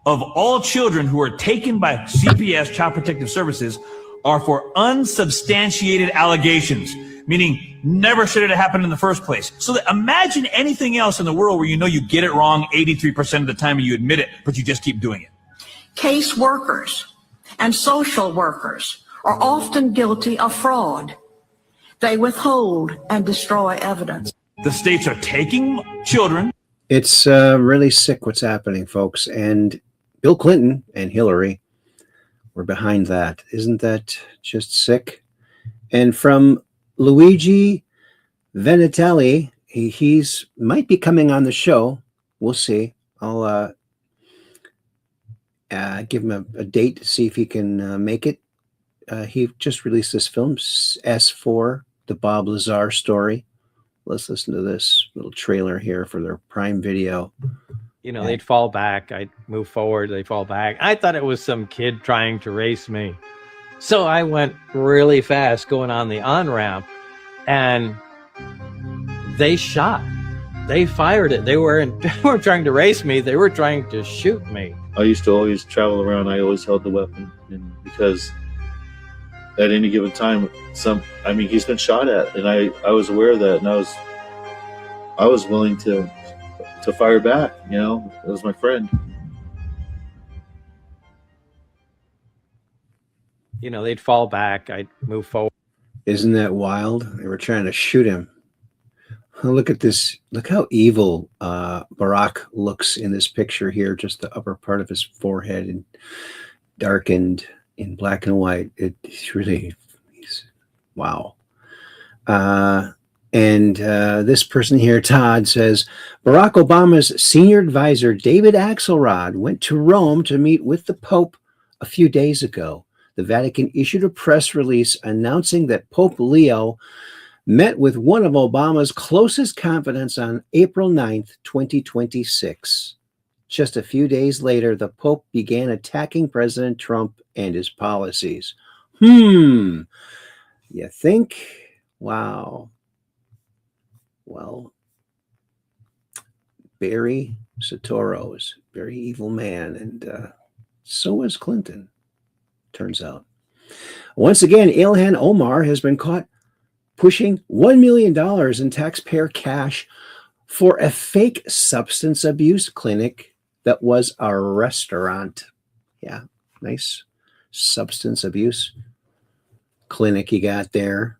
of all children who are taken by CPS, Child Protective Services, are for unsubstantiated allegations, meaning never should it have happened in the first place. So that imagine anything else in the world where you know you get it wrong 83% of the time and you admit it, but you just keep doing it. Case workers and social workers are often guilty of fraud. They withhold and destroy evidence. The states are taking children. It's really sick what's happening, folks. And Bill Clinton and Hillary were behind that. Isn't that just sick? And from Luigi Venatelli, he's might be coming on the show. We'll see. I'll give him a date to see if he can make it. He just released this film, S4, the Bob Lazar story. Let's listen to this little trailer here for their Prime Video. You know, they'd fall back. I'd move forward. They fall back. I thought it was some kid trying to race me. So I went really fast going on the on-ramp, and they shot. They fired it. They weren't trying to race me. They were trying to shoot me. I used to always travel around. I always held the weapon, and because at any given time, he's been shot at, and I was aware of that, and I was willing to fire back. You know, it was my friend. You know, they'd fall back. I'd move forward. Isn't that wild? They were trying to shoot him. Oh, look at this. Look how evil Barack looks in this picture here. Just the upper part of his forehead and darkened in black and white. He's wow. And this person here, Todd, says, Barack Obama's senior advisor, David Axelrod, went to Rome to meet with the Pope a few days ago. The Vatican issued a press release announcing that Pope Leo met with one of Obama's closest confidants on April 9th, 2026. Just a few days later, the Pope began attacking President Trump and his policies. You think? Wow. Well, Barry Soetoro is a very evil man, and so is Clinton, turns out. Once again, Ilhan Omar has been caught pushing $1 million in taxpayer cash for a fake substance abuse clinic that was a restaurant. Yeah, nice substance abuse clinic you got there.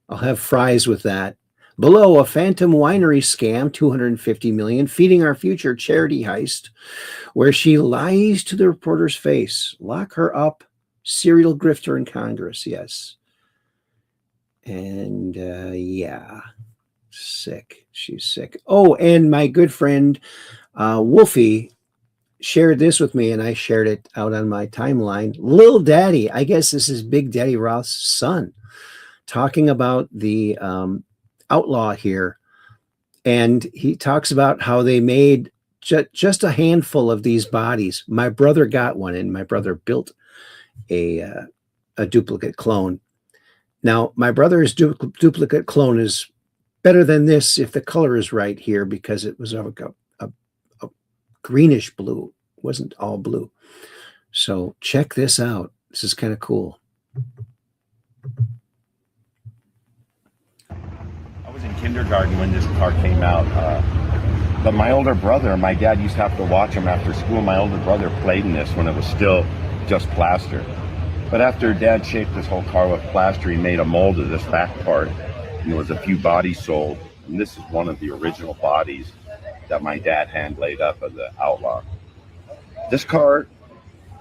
I'll have fries with that. Below, a phantom winery scam, $250 million, feeding our future charity heist, where she lies to the reporter's face. Lock her up, serial grifter in Congress, yes. And yeah, sick. She's sick. Oh, and my good friend Wolfie shared this with me, and I shared it out on my timeline. Lil Daddy, I guess this is Big Daddy Roth's son, talking about the outlaw here And he talks about how they made just a handful of these bodies. My brother got one, and my brother built a duplicate clone. Now, my brother's duplicate clone is better than this if the color is right here, because it was a greenish blue. It wasn't all blue. So check this out. This is kind of cool. I was in kindergarten when this car came out. But my older brother, my dad used to have to watch him after school. My older brother played in this when it was still just plaster. But after Dad shaped this whole car with plaster, he made a mold of this back part. And there was a few bodies sold. And this is one of the original bodies that my dad hand laid up of the Outlaw. This car,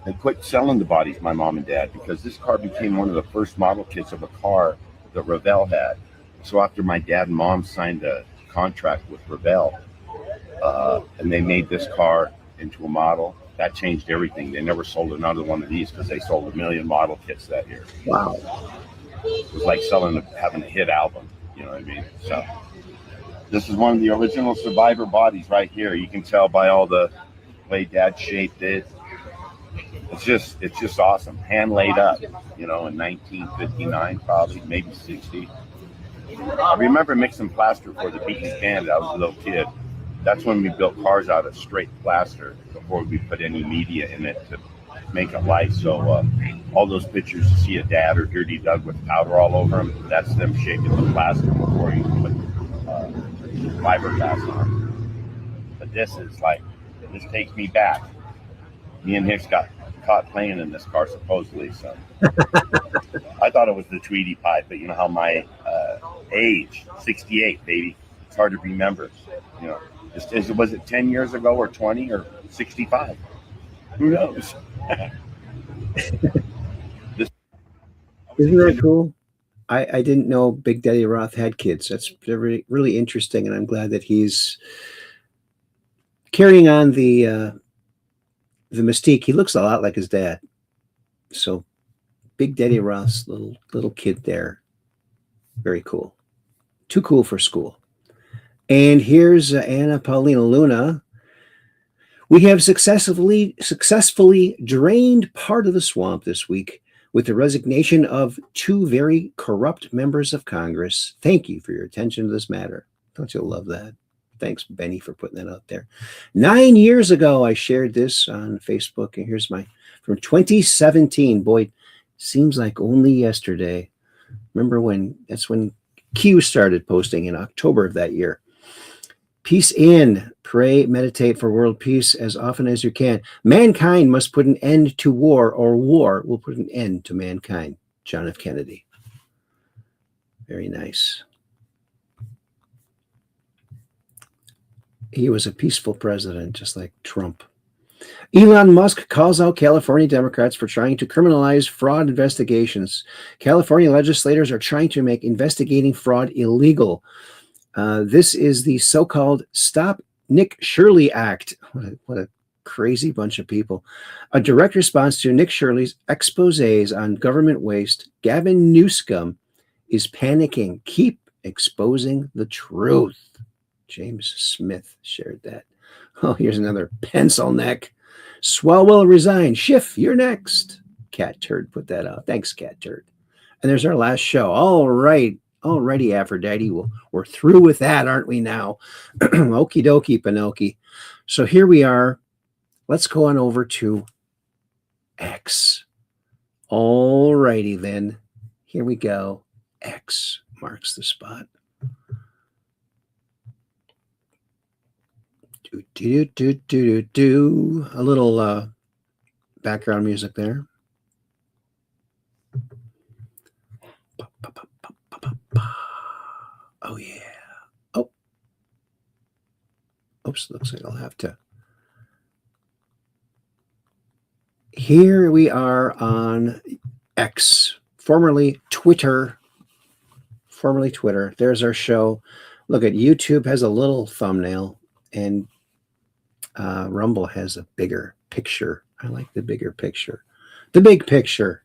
they quit selling the bodies, my mom and dad, because this car became one of the first model kits of a car that Revell had. So after my dad and mom signed a contract with Revell, and they made this car into a model, that changed everything. They never sold another one of these because they sold 1 million model kits that year. Wow. It was like having a hit album, you know what I mean? So this is one of the original Survivor bodies right here. You can tell by all the way Dad shaped it. It's just awesome. Hand laid up, you know, in 1959, probably, maybe 60. I remember mixing plaster for the Beaton's Band. I was a little kid. That's when we built cars out of straight plaster before we put any media in it to make it light. So all those pictures you see of Dad or Dirty Doug with powder all over them, that's them shaping the plaster before you put fiberglass on. But this takes me back. Me and Hicks got caught playing in this car supposedly, so I thought it was the Tweety Pipe, but you know how my age, 68, baby, it's hard to remember. You know, was it 10 years ago or 20 or 65? Who knows? Isn't that cool? I didn't know Big Daddy Roth had kids. That's really, really interesting, and I'm glad that he's carrying on the mystique. He looks a lot like his dad. So Big Daddy Roth's little kid there. Very cool. Too cool for school. And here's Anna Paulina Luna. We have successfully drained part of the swamp this week with the resignation of 2 very corrupt members of Congress. Thank you for your attention to this matter. Don't you love that? Thanks, Benny, for putting that out there. 9 years ago, I shared this on Facebook, and here's from 2017. Boy, seems like only yesterday. Remember that's when Q started posting in October of that year. Peace in, pray, meditate for world peace as often as you can. Mankind must put an end to war, or war will put an end to mankind. John F. Kennedy. Very nice. He was a peaceful president, just like Trump. Elon Musk calls out California Democrats for trying to criminalize fraud investigations. California legislators are trying to make investigating fraud illegal. This is the so-called Stop Nick Shirley Act. What a crazy bunch of people. A direct response to Nick Shirley's exposés on government waste. Gavin Newsom is panicking. Keep exposing the truth. James Smith shared that. Oh, here's another pencil neck. Swalwell resign. Schiff, you're next. Cat Turd put that out. Thanks, Cat Turd. And there's our last show. All right. Alrighty, Aphrodite. We're through with that, aren't we now? Okie dokie, Pinocchio. So here we are. Let's go on over to X. Alrighty then. Here we go. X marks the spot. Do. A little background music there. Oh, yeah. Oh. Oops, looks like I'll have to. Here we are on X, formerly Twitter. There's our show. Look at YouTube has a little thumbnail, and Rumble has a bigger picture. I like the bigger picture. The big picture.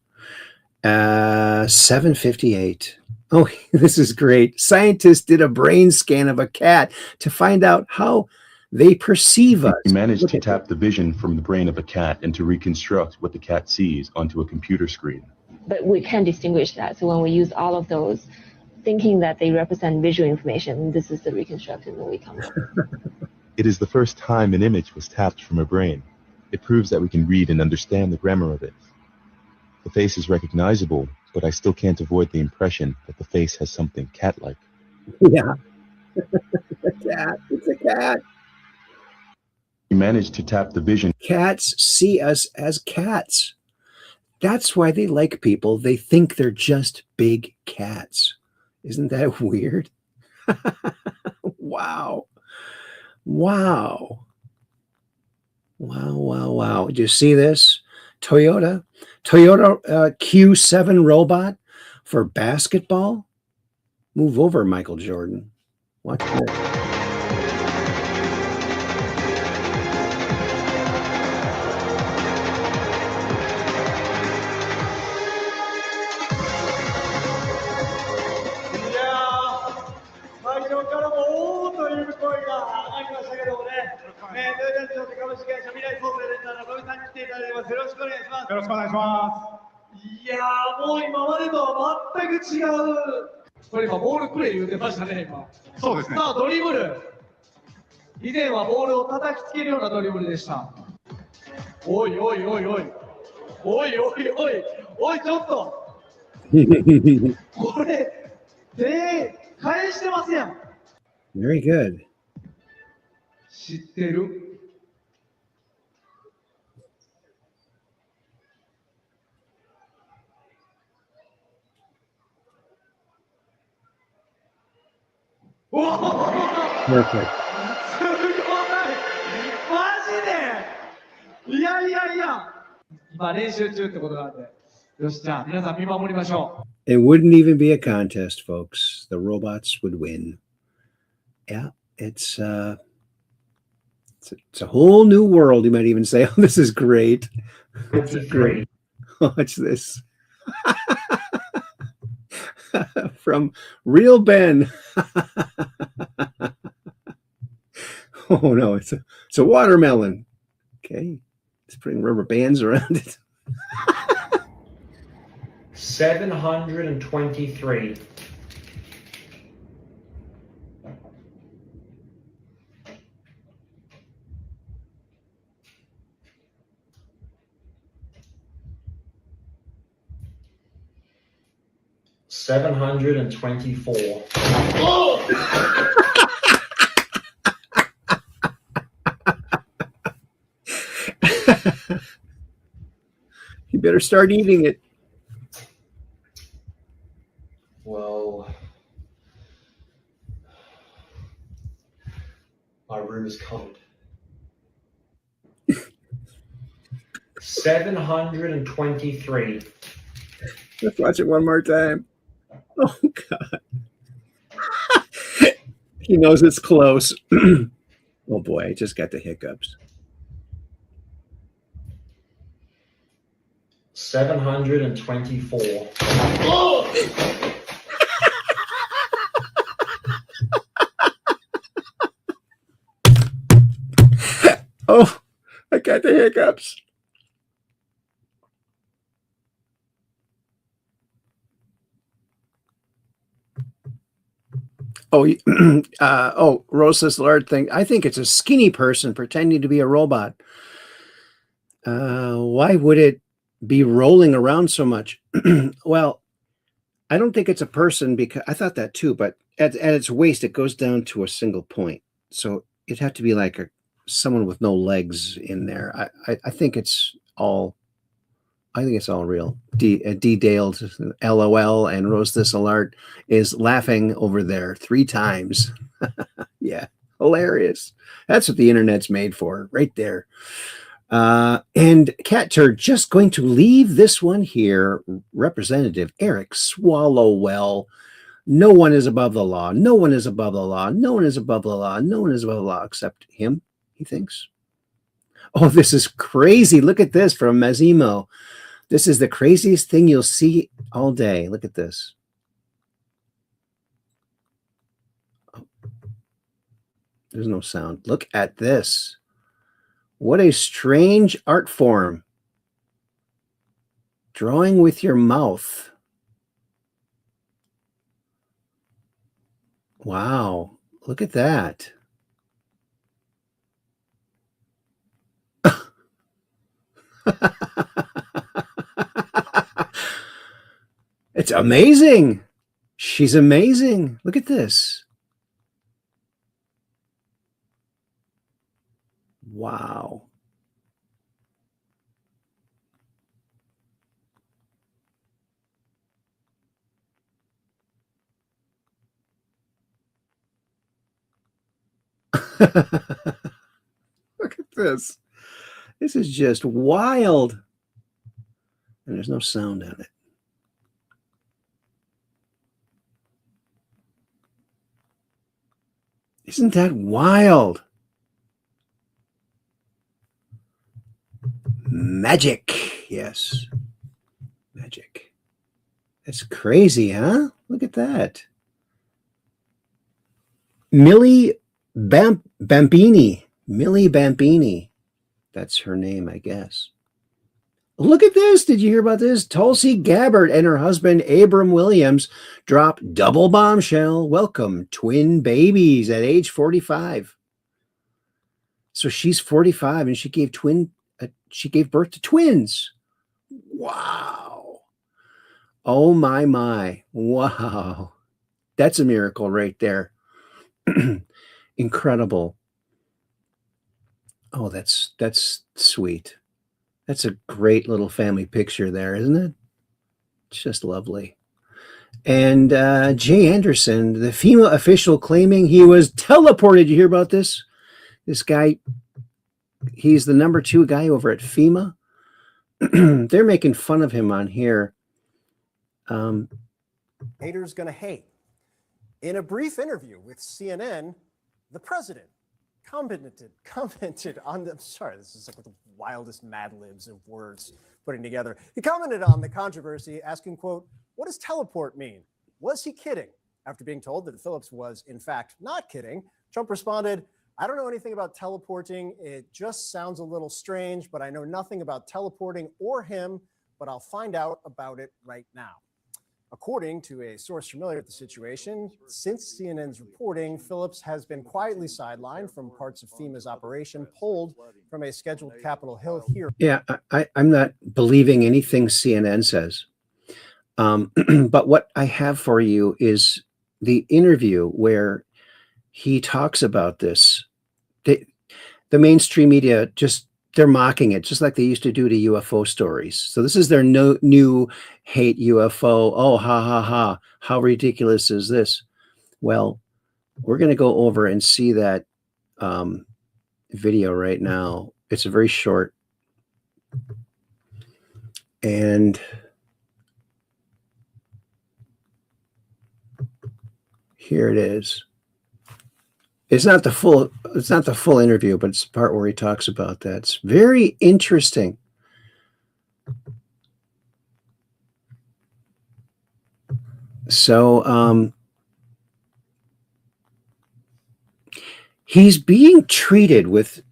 7:58. Oh, this is great. Scientists did a brain scan of a cat to find out how they perceive us. We managed to tap the vision from the brain of a cat and to reconstruct what the cat sees onto a computer screen. But we can distinguish that. So when we use all of those, thinking that they represent visual information, this is the reconstruction that we come up with. It is the first time an image was tapped from a brain. It proves that we can read and understand the grammar of it. The face is recognizable, but I still can't avoid the impression that the face has something cat-like. Yeah. It's a cat. It's a cat. We managed to tap the vision. Cats see us as cats. That's why they like people. They think they're just big cats. Isn't that weird? Wow. Wow. Wow, wow, wow. Did you see this? Toyota Q7 robot for basketball. Move over, Michael Jordan. Watch this. Very good. Perfect. 今練習中ってことなんで。よし、じゃあ皆さん見守りましょう。 It wouldn't even be a contest, folks. The robots would win. Yeah, it's a whole new world. You might even say, "Oh, this is great." This is great. Watch this. From Real Ben. Oh no, it's a watermelon. Okay, it's putting rubber bands around it. 723. $724. You better start eating it. Well, my room is covered. 723. Let's watch it one more time. Oh God. He knows it's close. Oh boy, I just got the hiccups. 724. Oh, I got the hiccups. Oh, Rosa's Lord thing. I think it's a skinny person pretending to be a robot. Why would it be rolling around so much? Well, I don't think it's a person, because I thought that too, but at its waist, it goes down to a single point. So it'd have to be like someone with no legs in there. I think it's all real. D. Dale's LOL and Rose This Alert is laughing over there 3 times. Yeah, hilarious. That's what the internet's made for, right there. And Cat Turd just going to leave this one here. Representative Eric Swallowwell. No one is above the law. No one is above the law. No one is above the law. No one is above the law except him, he thinks. Oh, this is crazy. Look at this from Mazimo. This is the craziest thing you'll see all day. Look at this. There's no sound. Look at this. What a strange art form. Drawing with your mouth. Wow. Look at that. It's amazing. She's amazing. Look at this. Wow. Look at this. This is just wild. And there's no sound on it. Isn't that wild? Magic. Yes. Magic. That's crazy, huh? Look at that. Millie Bambini. Millie Bambini. That's her name, I guess. Look at this. Did you hear about this? Tulsi Gabbard and her husband, Abram Williams, drop double bombshell. Welcome twin babies at age 45. So she's 45 and she gave birth to twins. Wow. Oh, my. Wow. That's a miracle right there. Incredible. Oh, that's sweet. That's a great little family picture there, isn't it? It's just lovely. And Jay Anderson, the FEMA official claiming he was teleported. You hear about this? This guy, he's the number 2 guy over at FEMA. They're making fun of him on here. Haters gonna hate. In a brief interview with CNN, the president commented on the, sorry, this is like the wildest Mad Libs of words putting together. He commented on the controversy, asking, quote, what does teleport mean? Was he kidding? After being told that Phillips was, in fact, not kidding, Trump responded, I don't know anything about teleporting. It just sounds a little strange, but I know nothing about teleporting or him, but I'll find out about it right now. According to a source familiar with the situation, since CNN's reporting, Phillips has been quietly sidelined from parts of FEMA's operation, pulled from a scheduled Capitol Hill hearing. Yeah, I'm not believing anything CNN says. But what I have for you is the interview where he talks about this. The mainstream media they're mocking it, just like they used to do to UFO stories. So this is their new hate UFO. Oh, ha. How ridiculous is this? Well, we're going to go over and see that video right now. It's very short. And here it is. It's not the full interview, but it's the part where he talks about that. It's very interesting. So he's being treated with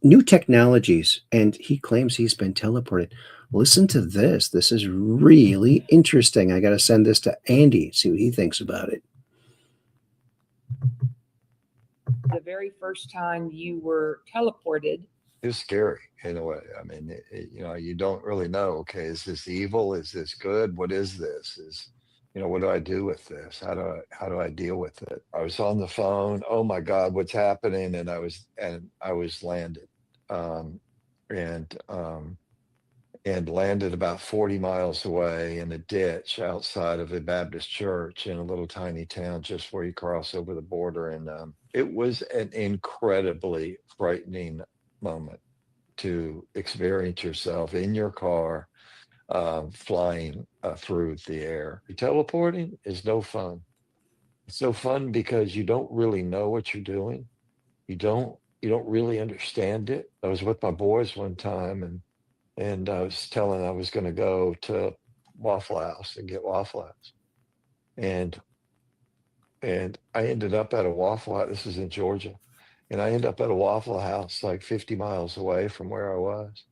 new technologies, and he claims he's been teleported. Listen to this. This is really interesting. I got to send this to Andy, see what he thinks about it. The very first time you were teleported. It was scary in a way. I mean, you don't really know. Okay, is this evil? Is this good? What is this? What do I do with this? How do I deal with it? I was on the phone. Oh my God, what's happening? And I was landed, and landed about 40 miles away in a ditch outside of a Baptist church in a little tiny town just where you cross over the border. And it was an incredibly frightening moment to experience yourself in your car flying through the air. Teleporting is no fun. It's no fun because you don't really know what you're doing. You don't really understand it. I was with my boys one time, and I was telling I was going to go to Waffle House and get Waffle House. And And I ended up at a Waffle House. This is in Georgia. And I ended up at a Waffle House like 50 miles away from where I was.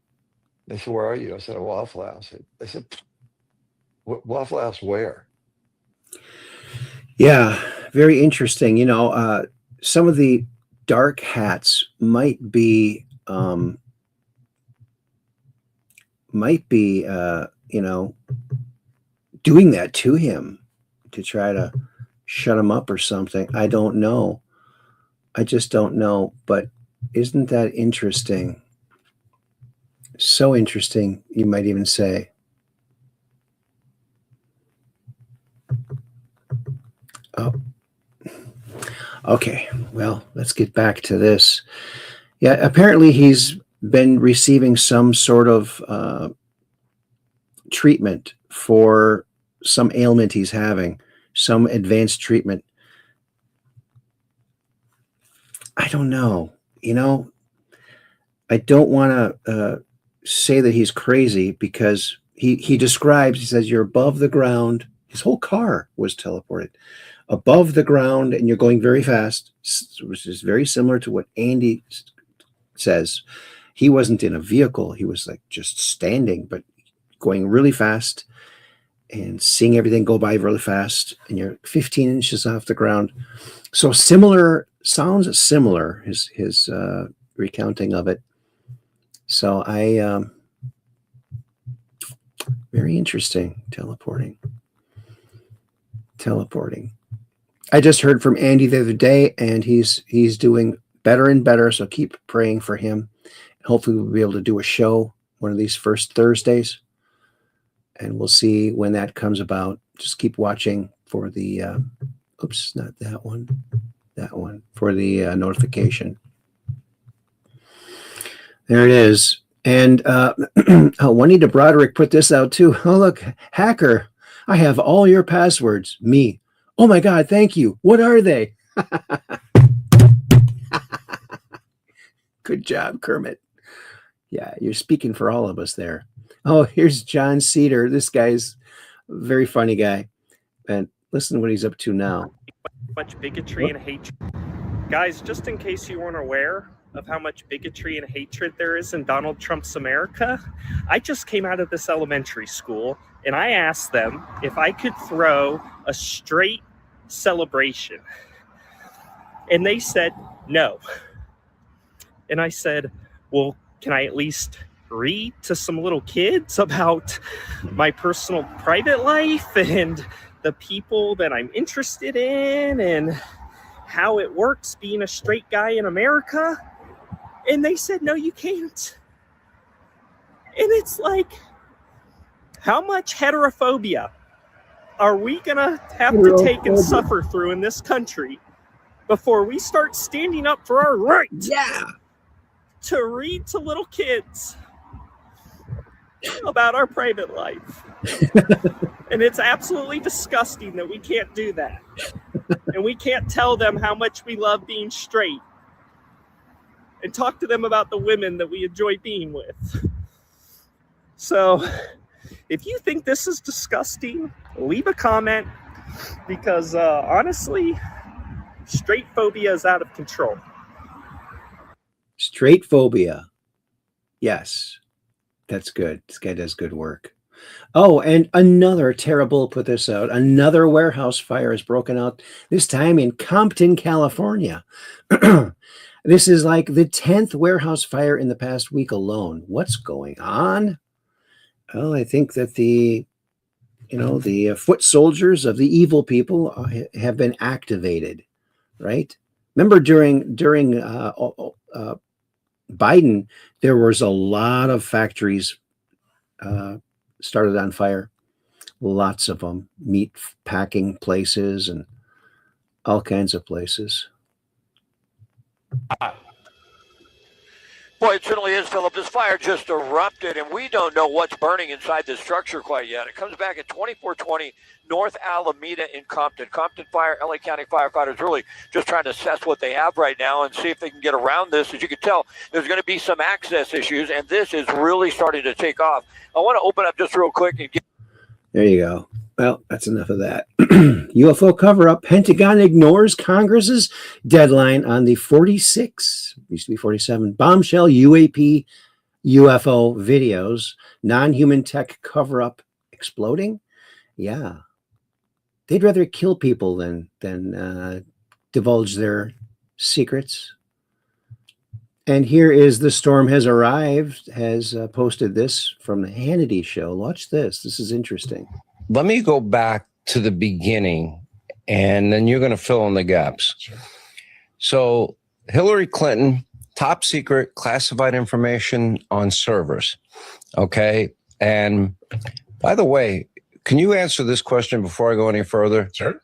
They said, "Where are you?" I said, "A Waffle House." They said, "Waffle House where?" Yeah, very interesting. You know, some of the dark hats might be, you know, doing that to him to try to shut him up or something. I don't know. I just don't know. But isn't that interesting? So interesting, you might even say. Oh, okay. Well, let's get back to this. Yeah, apparently he's been receiving some sort of treatment for some ailment he's having, some advanced treatment. I don't know. You know, I don't want to say that he's crazy because he describes, he says, you're above the ground. His whole car was teleported above the ground and you're going very fast, which is very similar to what Andy says. He wasn't in a vehicle. He was like just standing, but going really fast and seeing everything go by really fast. And you're 15 inches off the ground. So similar, sounds similar, his recounting of it. So very interesting. Teleporting. I just heard from Andy the other day, and he's doing better and better. So keep praying for him. Hopefully we'll be able to do a show one of these first Thursdays, and we'll see when that comes about. Just keep watching for the oops, not that one, for the notification. There it is. And Juanita Broderick put this out too. Oh, look, hacker, I have all your passwords. Me. Oh my God, thank you. What are they? Good job, Kermit. Yeah, you're speaking for all of us there. Oh, here's John Cedar. This guy's a very funny guy. And listen to what he's up to now. Much bigotry and hatred. Guys, just in case you weren't aware of how much bigotry and hatred there is in Donald Trump's America, I just came out of this elementary school and I asked them if I could throw a straight celebration. And they said no. And I said, well, can I at least read to some little kids about my personal private life and the people that I'm interested in and how it works being a straight guy in America? And they said, no, you can't. And it's like, how much heterophobia are we gonna have to take and suffer through in this country before we start standing up for our rights? Yeah. To read to little kids about our private life. And it's absolutely disgusting that we can't do that. And we can't tell them how much we love being straight and talk to them about the women that we enjoy being with. So if you think this is disgusting, leave a comment, because honestly, straight phobia is out of control. Straight phobia. Yes, that's good. This guy does good work. Oh, and another terrible, put this out, another warehouse fire has broken out, this time in Compton, California. This is like the 10th warehouse fire in the past week alone. What's going on? Well, I think that the foot soldiers of the evil people have been activated, right? Remember during Biden, there was a lot of factories started on fire, lots of them, meat packing places and all kinds of places. Boy, it certainly is, Philip. This fire just erupted, and we don't know what's burning inside the structure quite yet. It comes back at 2420 North Alameda in Compton. Compton Fire, LA County firefighters really just trying to assess what they have right now and see if they can get around this. As you can tell, there's going to be some access issues, and this is really starting to take off. I want to open up just real quick and get... There you go. Well, that's enough of that. UFO cover-up. Pentagon ignores Congress's deadline on the 46, used to be 47, bombshell UAP UFO videos. Non-human tech cover-up exploding. Yeah. They'd rather kill people than divulge their secrets. And here is The Storm Has Arrived, has posted this from the Hannity show. Watch this. This is interesting. Let me go back to the beginning, and then you're going to fill in the gaps. Sure. So Hillary Clinton, top secret classified information on servers. Okay. And by the way, can you answer this question before I go any further? Sure.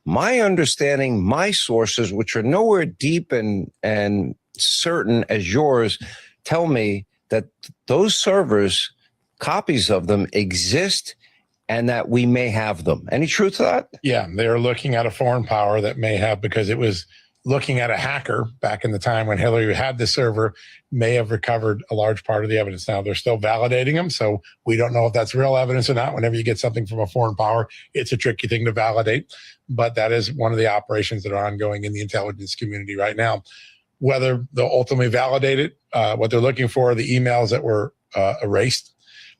My understanding, my sources, which are nowhere deep and certain as yours, tell me that those servers, copies of them exist and that we may have them. Any truth to that? Yeah, they're looking at a foreign power that may have, because it was looking at a hacker back in the time when Hillary had the server, may have recovered a large part of the evidence. Now they're still validating them, so we don't know if that's real evidence or not. Whenever you get something from a foreign power, it's a tricky thing to validate, but that is one of the operations that are ongoing in the intelligence community right now. Whether they'll ultimately validate it, what they're looking for are the emails that were erased.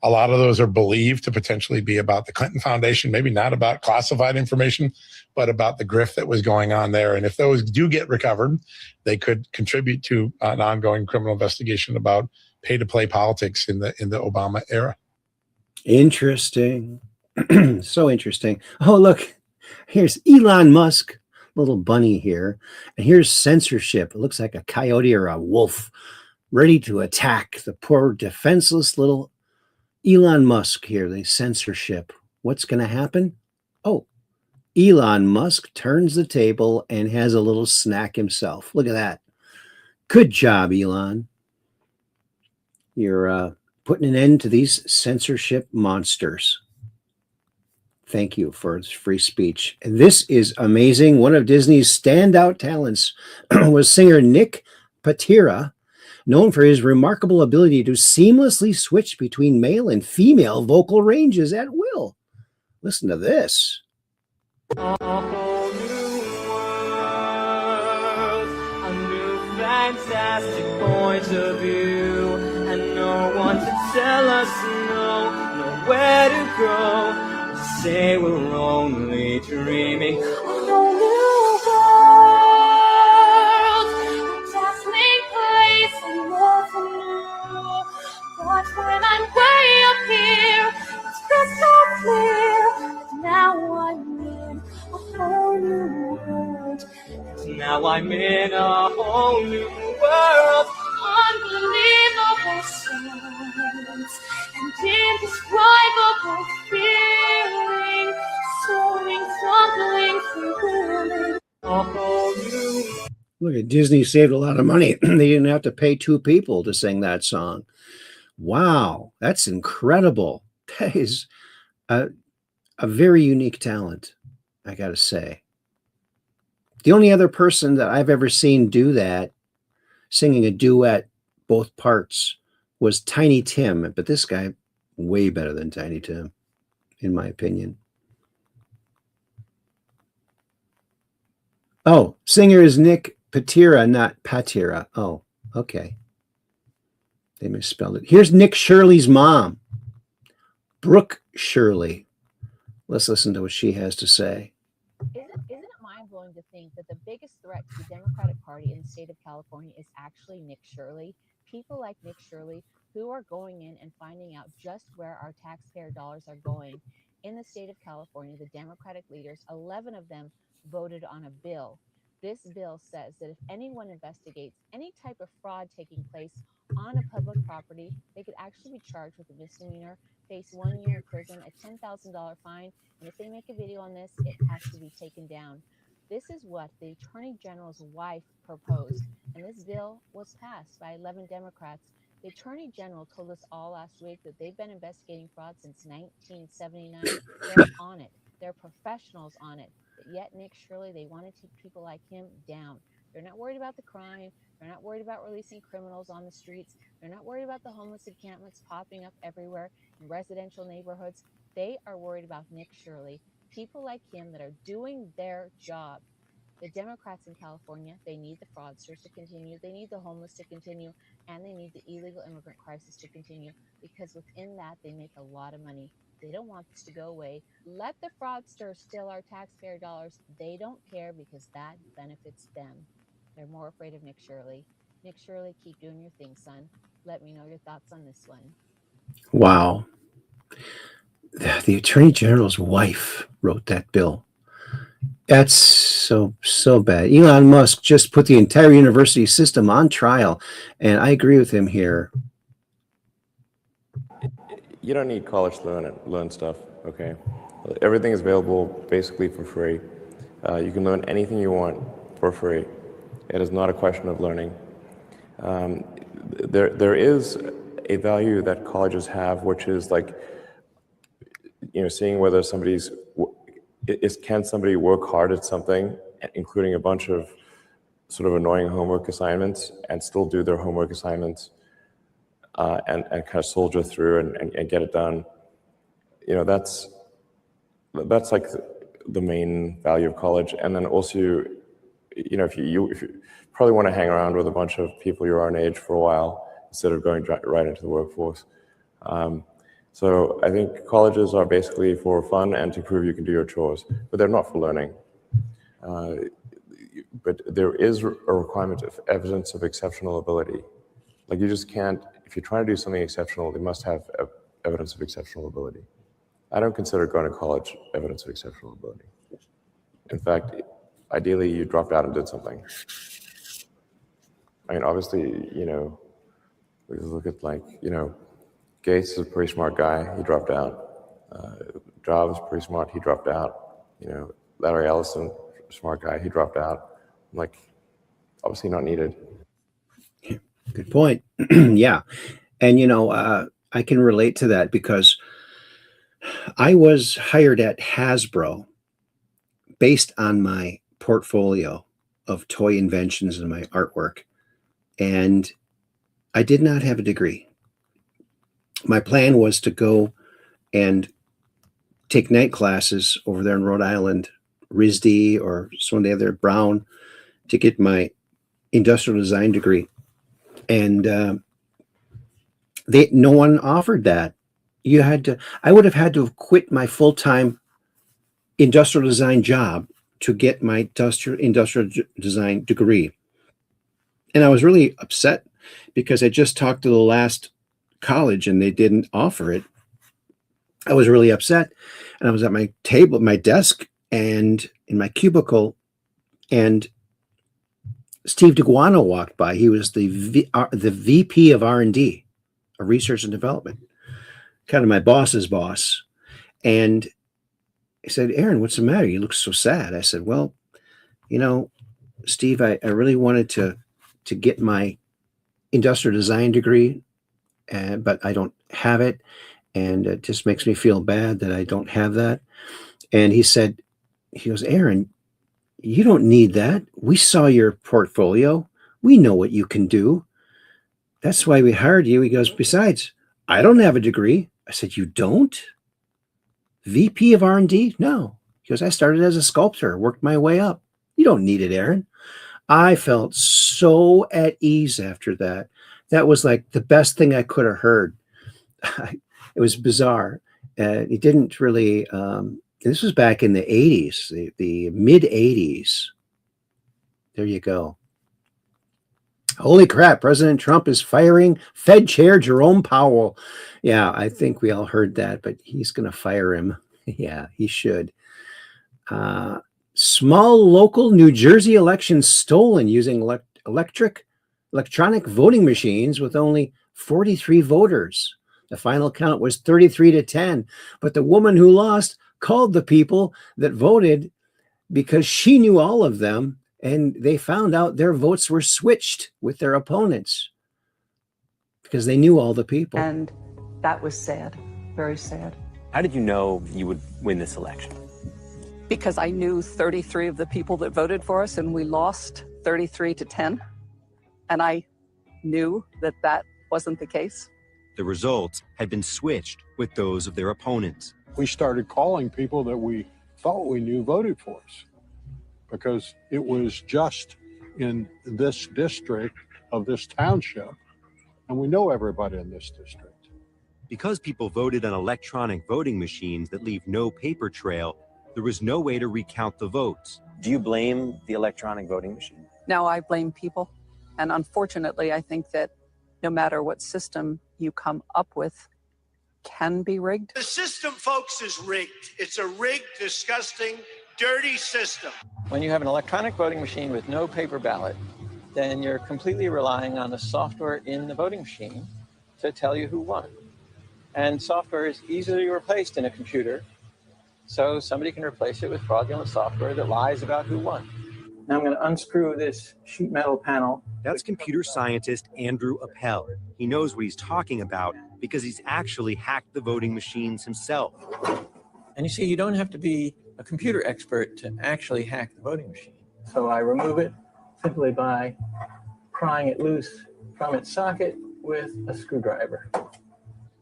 A lot of those are believed to potentially be about the Clinton Foundation, maybe not about classified information, but about the grift that was going on there. And if those do get recovered, they could contribute to an ongoing criminal investigation about pay-to-play politics in the Obama era. Interesting. So interesting. Oh, look, here's Elon Musk, little bunny here. And here's censorship. It looks like a coyote or a wolf ready to attack the poor defenseless little Elon Musk here, the censorship. What's going to happen? Oh, Elon Musk turns the table and has a little snack himself. Look at that. Good job, Elon. You're putting an end to these censorship monsters. Thank you for free speech. And this is amazing. One of Disney's standout talents was singer Nick Patira, known for his remarkable ability to seamlessly switch between male and female vocal ranges at will. Listen to this. A whole new world, a new fantastic point of view, and no one to tell us no, nowhere to go. Say we're only dreaming. A whole new world, a dazzling place and nothing new. But when I'm way up here, it's crystal clear. And now I'm in a whole new world. And now I'm in a whole new world. Unbelievable sounds and indescribable feeling, soaring, tumbling through buildings. A whole new. Look at Disney saved a lot of money. They didn't have to pay two people to sing that song. Wow, that's incredible. That is a very unique talent, I got to say. The only other person that I've ever seen do that, singing a duet, both parts, was Tiny Tim. But this guy, way better than Tiny Tim, in my opinion. Oh, singer is Nick Patira, not Patira. Oh, okay. They misspelled it. Here's Nick Shirley's mom, Brooke Shirley. Let's listen to what she has to say. Isn't it mind-blowing to think that the biggest threat to the Democratic Party in the state of California is actually Nick Shirley? People like Nick Shirley who are going in and finding out just where our taxpayer dollars are going. In the state of California, the Democratic leaders, 11 of them voted on a bill. This bill says that if anyone investigates any type of fraud taking place on a public property, they could actually be charged with a misdemeanor, face 1 year in prison, a $10,000 fine, and if they make a video on this, it has to be taken down. This is what the Attorney General's wife proposed, and this bill was passed by 11 Democrats. The Attorney General told us all last week that they've been investigating fraud since 1979. They're on it. They're professionals on it. But yet Nick Shirley, they want to take people like him down. They're not worried about the crime. They're not worried about releasing criminals on the streets. They're not worried about the homeless encampments popping up everywhere in residential neighborhoods. They are worried about Nick Shirley people like him that are doing their job. The Democrats in California, they need the fraudsters to continue, they need the homeless to continue, and they need the illegal immigrant crisis to continue, because within that, they make a lot of money. They don't want this to go away. Let the fraudsters steal our taxpayer dollars. They don't care, because that benefits them. They're more afraid of Nick Shirley. Nick Shirley, keep doing your thing, son. Let me know your thoughts on this one. Wow. The Attorney General's wife wrote that bill. That's so bad. Elon Musk just put the entire university system on trial, and I agree with him here. You don't need college to learn stuff, okay? Everything is available basically for free. You can learn anything you want for free. It is not a question of learning. There is a value that colleges have, which is like, seeing whether can somebody work hard at something, including a bunch of sort of annoying homework assignments, and still do their homework assignments and kind of soldier through and get it done. That's like the main value of college. And then also, if you probably want to hang around with a bunch of people your own age for a while instead of going right into the workforce. So I think colleges are basically for fun and to prove you can do your chores, but they're not for learning. But there is a requirement of evidence of exceptional ability. Like, you just can't, if you're trying to do something exceptional, they must have evidence of exceptional ability. I don't consider going to college evidence of exceptional ability. In fact, ideally you dropped out and did something. I mean, obviously, we look at Gates is a pretty smart guy, he dropped out. Jobs, pretty smart, he dropped out. Larry Ellison, smart guy, he dropped out. Obviously not needed. Good point. Yeah. And, I can relate to that because I was hired at Hasbro based on my portfolio of toy inventions and my artwork. And I did not have a degree. My plan was to go and take night classes over there in Rhode Island, RISD or some of the other Brown, to get my industrial design degree. And no one offered that. I would have had to have quit my full-time industrial design job to get my industrial design degree. And I was really upset because I just talked to the last college and they didn't offer it. I was really upset, and I was at my table, my desk, and in my cubicle, and Steve DeGuano walked by. He was the VP of R&D, of research and development, kind of my boss's boss. And he said, "Aaron, what's the matter? You look so sad." I said, "Well, Steve, I really wanted to get my industrial design degree, but I don't have it. And it just makes me feel bad that I don't have that." And he goes, "Aaron, you don't need that. We saw your portfolio. We know what you can do. That's why we hired you." He goes, "Besides, I don't have a degree." I said, "You don't? VP of R&D? No." He goes, "I started as a sculptor, worked my way up. You don't need it, Aaron." I felt so at ease after that. That was like the best thing I could have heard. It was bizarre. He didn't really, this was back in the 80s, the mid 80s. There you go. Holy crap, President Trump is firing Fed Chair Jerome Powell. Yeah, I think we all heard that, but he's going to fire him. Yeah, he should. Small local New Jersey election stolen using electronic voting machines with only 43 voters. The final count was 33-10, but the woman who lost called the people that voted because she knew all of them, and they found out their votes were switched with their opponents because they knew all the people. And that was sad, very sad. How did you know you would win this election? Because I knew 33 of the people that voted for us, and we lost 33-10. And I knew that that wasn't the case. The results had been switched with those of their opponents. We started calling people that we thought we knew voted for us because it was just in this district of this township, and we know everybody in this district. Because people voted on electronic voting machines that leave no paper trail, there was no way to recount the votes. Do you blame the electronic voting machine? Now I blame people. And unfortunately, I think that no matter what system you come up with can be rigged. The system, folks, is rigged. It's a rigged, disgusting, dirty system. When you have an electronic voting machine with no paper ballot, then you're completely relying on the software in the voting machine to tell you who won. And software is easily replaced in a computer, so somebody can replace it with fraudulent software that lies about who won. Now I'm going to unscrew this sheet metal panel. That's computer scientist Andrew Appel. He knows what he's talking about because he's actually hacked the voting machines himself. And you see, you don't have to be a computer expert to actually hack the voting machine. So I remove it simply by prying it loose from its socket with a screwdriver.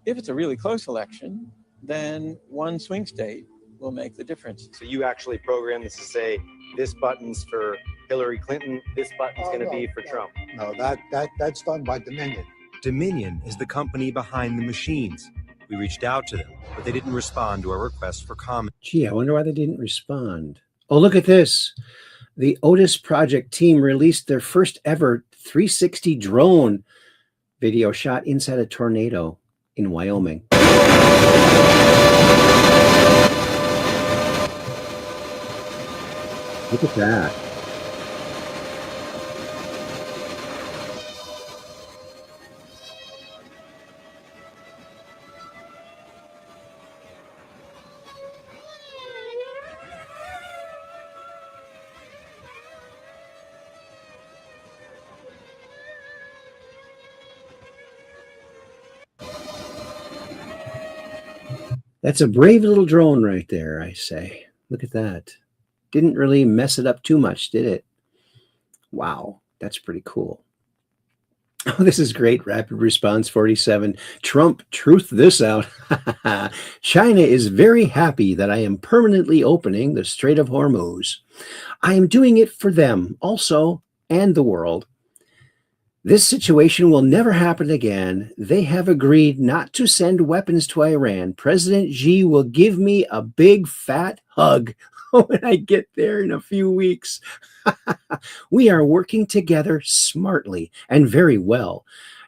If it's a really close election, then one swing state will make the difference. So you actually program this to say, this button's for Hillary Clinton, this button's going to be for Trump. No, that's done by Dominion. Dominion is the company behind the machines. We reached out to them, but they didn't respond to our request for comment. Gee, I wonder why they didn't respond. Oh, look at this. The Otis Project team released their first ever 360 drone video shot inside a tornado in Wyoming. Look at that. That's a brave little drone right there, I say. Look at that. Didn't really mess it up too much, did it? Wow, that's pretty cool. Oh, this is great. Rapid Response 47. Trump, truth this out. China is very happy that I am permanently opening the Strait of Hormuz. I am doing it for them also and the world. This situation will never happen again. They have agreed not to send weapons to Iran. President Xi will give me a big fat hug when I get there in a few weeks. We are working together smartly and very well.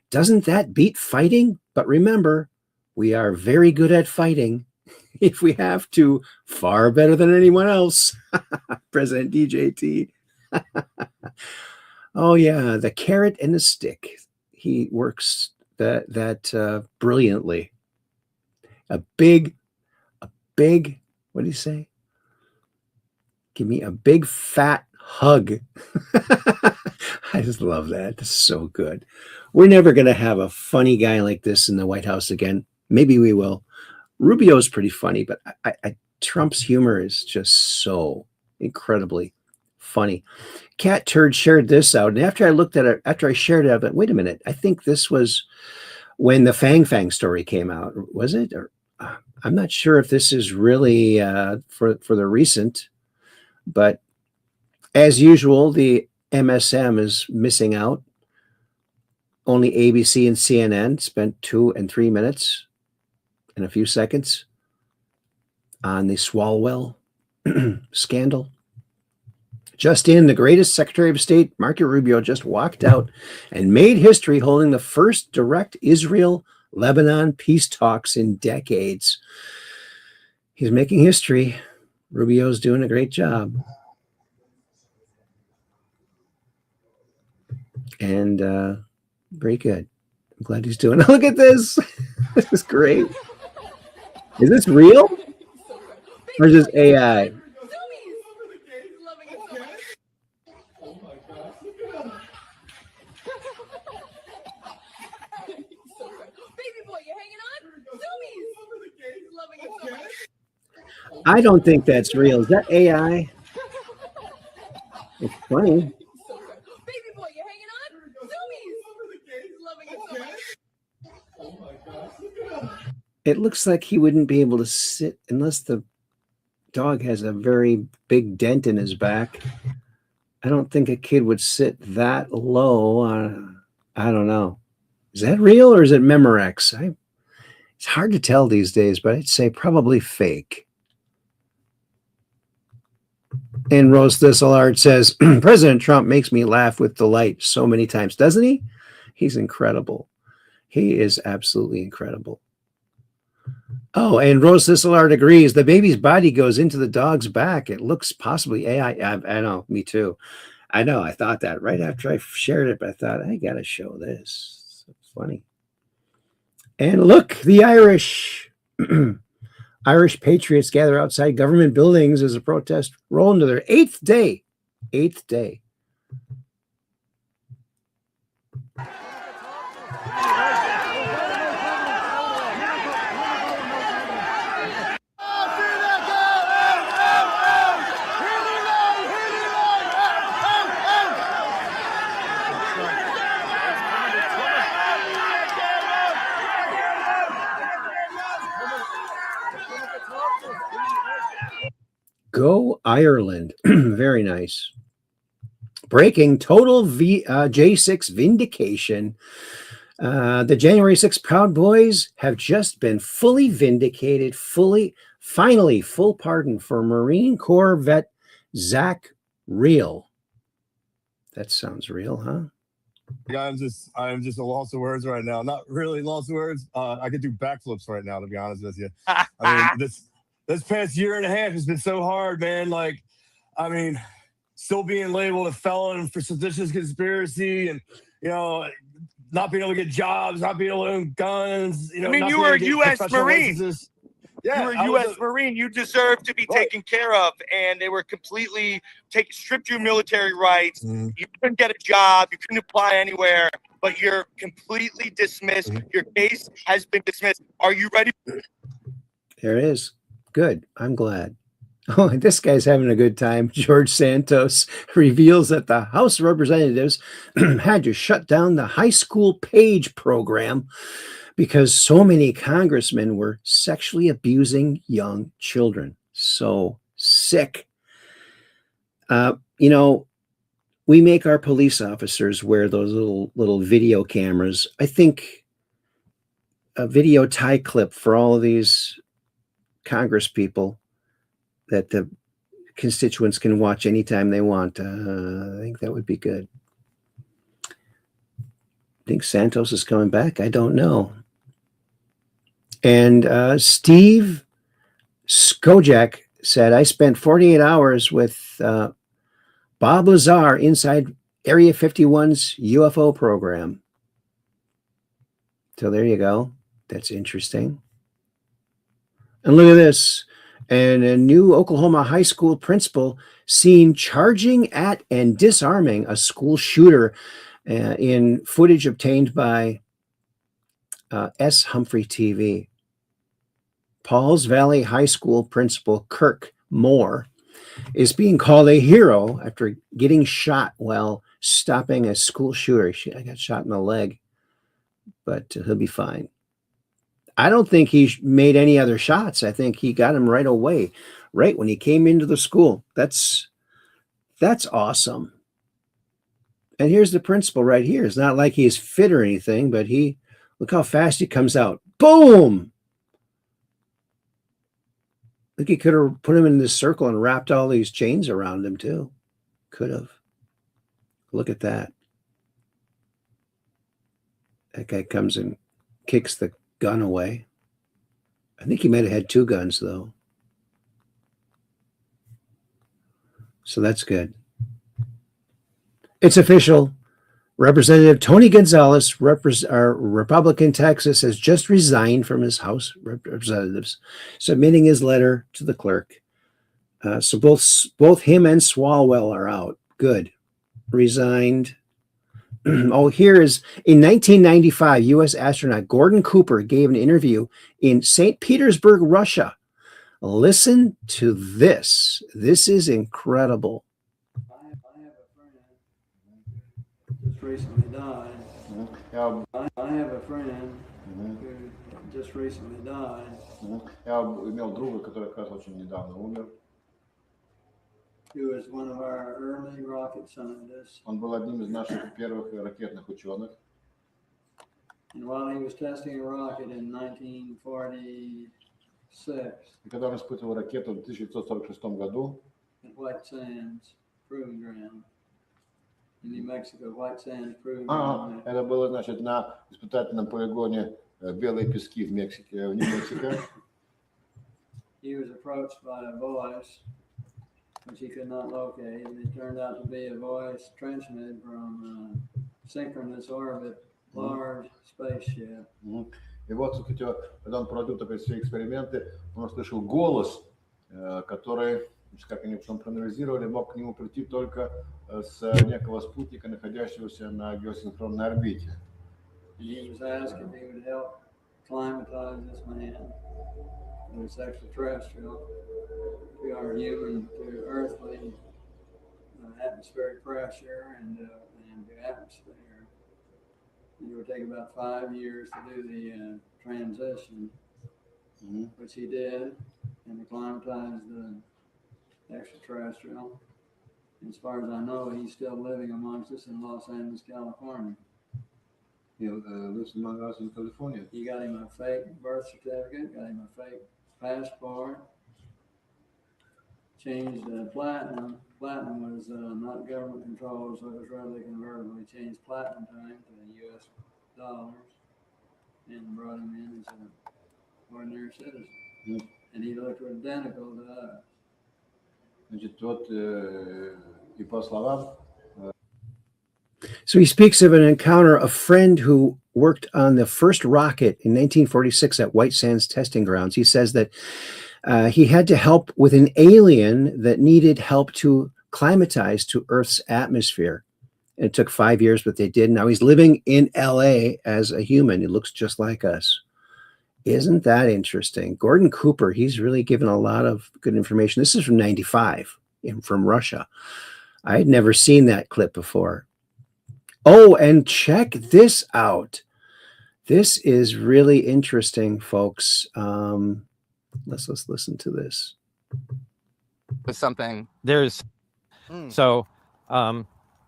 Doesn't that beat fighting? But remember, we are very good at fighting. If we have to, far better than anyone else. President DJT. Oh yeah, the carrot and the stick. He works that brilliantly. A big, what do you say? Give me a big fat hug. I just love that. This is so good. We're never going to have a funny guy like this in the White House again. Maybe we will. Rubio's pretty funny, but Trump's humor is just so incredibly funny. Cat Turd shared this out, and after I looked at it, after I shared it, I thought, wait a minute, I think this was when the Fang Fang story came out. Was it? Or I'm not sure if this is really for the recent, but as usual, the MSM is missing out. Only ABC and CNN spent 2 and 3 minutes and a few seconds on the Swalwell scandal. Just in, the greatest Secretary of State, Marco Rubio, just walked out and made history holding the first direct Israel-Lebanon peace talks in decades. He's making history. Rubio's doing a great job. And very good. I'm glad he's doing it. Look at this. This is great. Is this real? Or is this AI? I don't think that's real. Is that AI? It's funny. It looks like he wouldn't be able to sit unless the dog has a very big dent in his back. I don't think a kid would sit that low. I don't know. Is that real or is it Memorex? It's hard to tell these days, but I'd say probably fake. And Rose Thistleart says, President Trump makes me laugh with delight so many times, doesn't he? He's incredible. He is absolutely incredible. Oh, and Rose Thistleart agrees. The baby's body goes into the dog's back. It looks possibly AI. I know, me too. I know. I thought that right after I shared it, but I thought, I got to show this. It's funny. And look, the Irish. Irish patriots gather outside government buildings as a protest roll into their eighth day. Eighth day. Go Ireland. Very nice. Breaking total J6 vindication. The January 6th Proud Boys have just been fully vindicated, finally full pardon for Marine Corps vet Zach Real. That sounds real, huh? I'm just a loss of words right now. Not really lost of words. I could do backflips right now, to be honest with you. I mean, this past year and a half has been so hard, man. Like, I mean, still being labeled a felon for seditious conspiracy, and not being able to get jobs, not being able to own guns. I mean, you were a U.S. Marine. Yeah, you were a U.S. Marine. You deserve to be taken care of, and they were completely stripped your military rights. Mm-hmm. You couldn't get a job. You couldn't apply anywhere, but you're completely dismissed. Mm-hmm. Your case has been dismissed. Are you ready? There it is. Good. I'm glad. Oh, this guy's having a good time. George Santos reveals that the House of Representatives had to shut down the high school page program because so many congressmen were sexually abusing young children. So sick. We make our police officers wear those little video cameras. I think a video tie clip for all of these Congress people that the constituents can watch anytime they want. I think that would be good. Think Santos is coming back? I don't know. And Steve Skojak said, I spent 48 hours with Bob Lazar inside Area 51's UFO program. So there you go. That's interesting. And look at this. And a new Oklahoma high school principal seen charging at and disarming a school shooter in footage obtained by S. Humphrey TV. Pauls Valley High School principal Kirk Moore is being called a hero after getting shot while stopping a school shooter. I got shot in the leg, but he'll be fine. I don't think he made any other shots. I think he got him right away, right when he came into the school. That's awesome. And here's the principal right here. It's not like he's fit or anything, but look how fast he comes out. Boom! Look, he could have put him in this circle and wrapped all these chains around him too. Could have. Look at that. That guy comes and kicks the gun away. I think he might have had two guns though. So that's good. It's official. Representative Tony Gonzalez, Republican Texas, has just resigned from his House Representatives, submitting his letter to the clerk. So both him and Swalwell are out. Good. Resigned. Oh, here is in 1995, U.S. astronaut Gordon Cooper gave an interview in St. Petersburg, Russia. Listen to this. This is incredible. Just recently died. I have a friend who just recently died. Я имел друга, который как раз очень недавно умер. He was one of our early rocket scientists. Он был одним из наших первых ракетных ученых. And while he was testing a rocket in 1946 И когда он испытывал ракету в 1946 году at White Sands Proving Ground in New Mexico, White Sands Proving Ground. это было, значит, на испытательном полигоне Белые пески в Мексике, в Нью-Мексико. He was approached by a voice which he could not locate, and it turned out to be a voice transmitted from a synchronous orbit large spaceship. И вот, когда он проводил такие свои эксперименты, он услышал голос, который, как они потом проанализировали, мог к нему прийти только с некого спутника, находящегося на геосинхронной орбите. He was asked if he would help climatize this man, this extraterrestrial, to our human, to earthly atmospheric pressure and to atmosphere. It would take about 5 years to do the transition, which he did, and acclimatize the extraterrestrial. As far as I know, he's still living amongst us in Los Angeles, California. He lives among us in California. You got him a fake birth certificate, got him a fake passport, changed platinum. Platinum was not government controlled, so it was readily convertible. He changed platinum to him to US dollars and brought him in as an ordinary citizen. And he looked identical to us. Значит, вот и по словам. So he speaks of an encounter, a friend who worked on the first rocket in 1946 at White Sands testing grounds. He says that he had to help with an alien that needed help to climatize to Earth's atmosphere. It took 5 years, but they did. Now he's living in LA as a human. He looks just like us. Isn't that interesting? Gordon Cooper, he's really given a lot of good information. This is from 95 from Russia. I had never seen that clip before. Oh, and check this out. This is really interesting, folks. Let's listen to this. With something there's so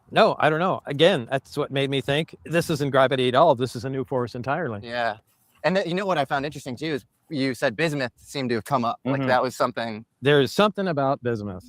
no, I don't know. Again, that's what made me think this isn't gravity at all. This is a new force entirely. Yeah. And you know what I found interesting too is you said bismuth seemed to have come up. Like that was something. There's something about bismuth.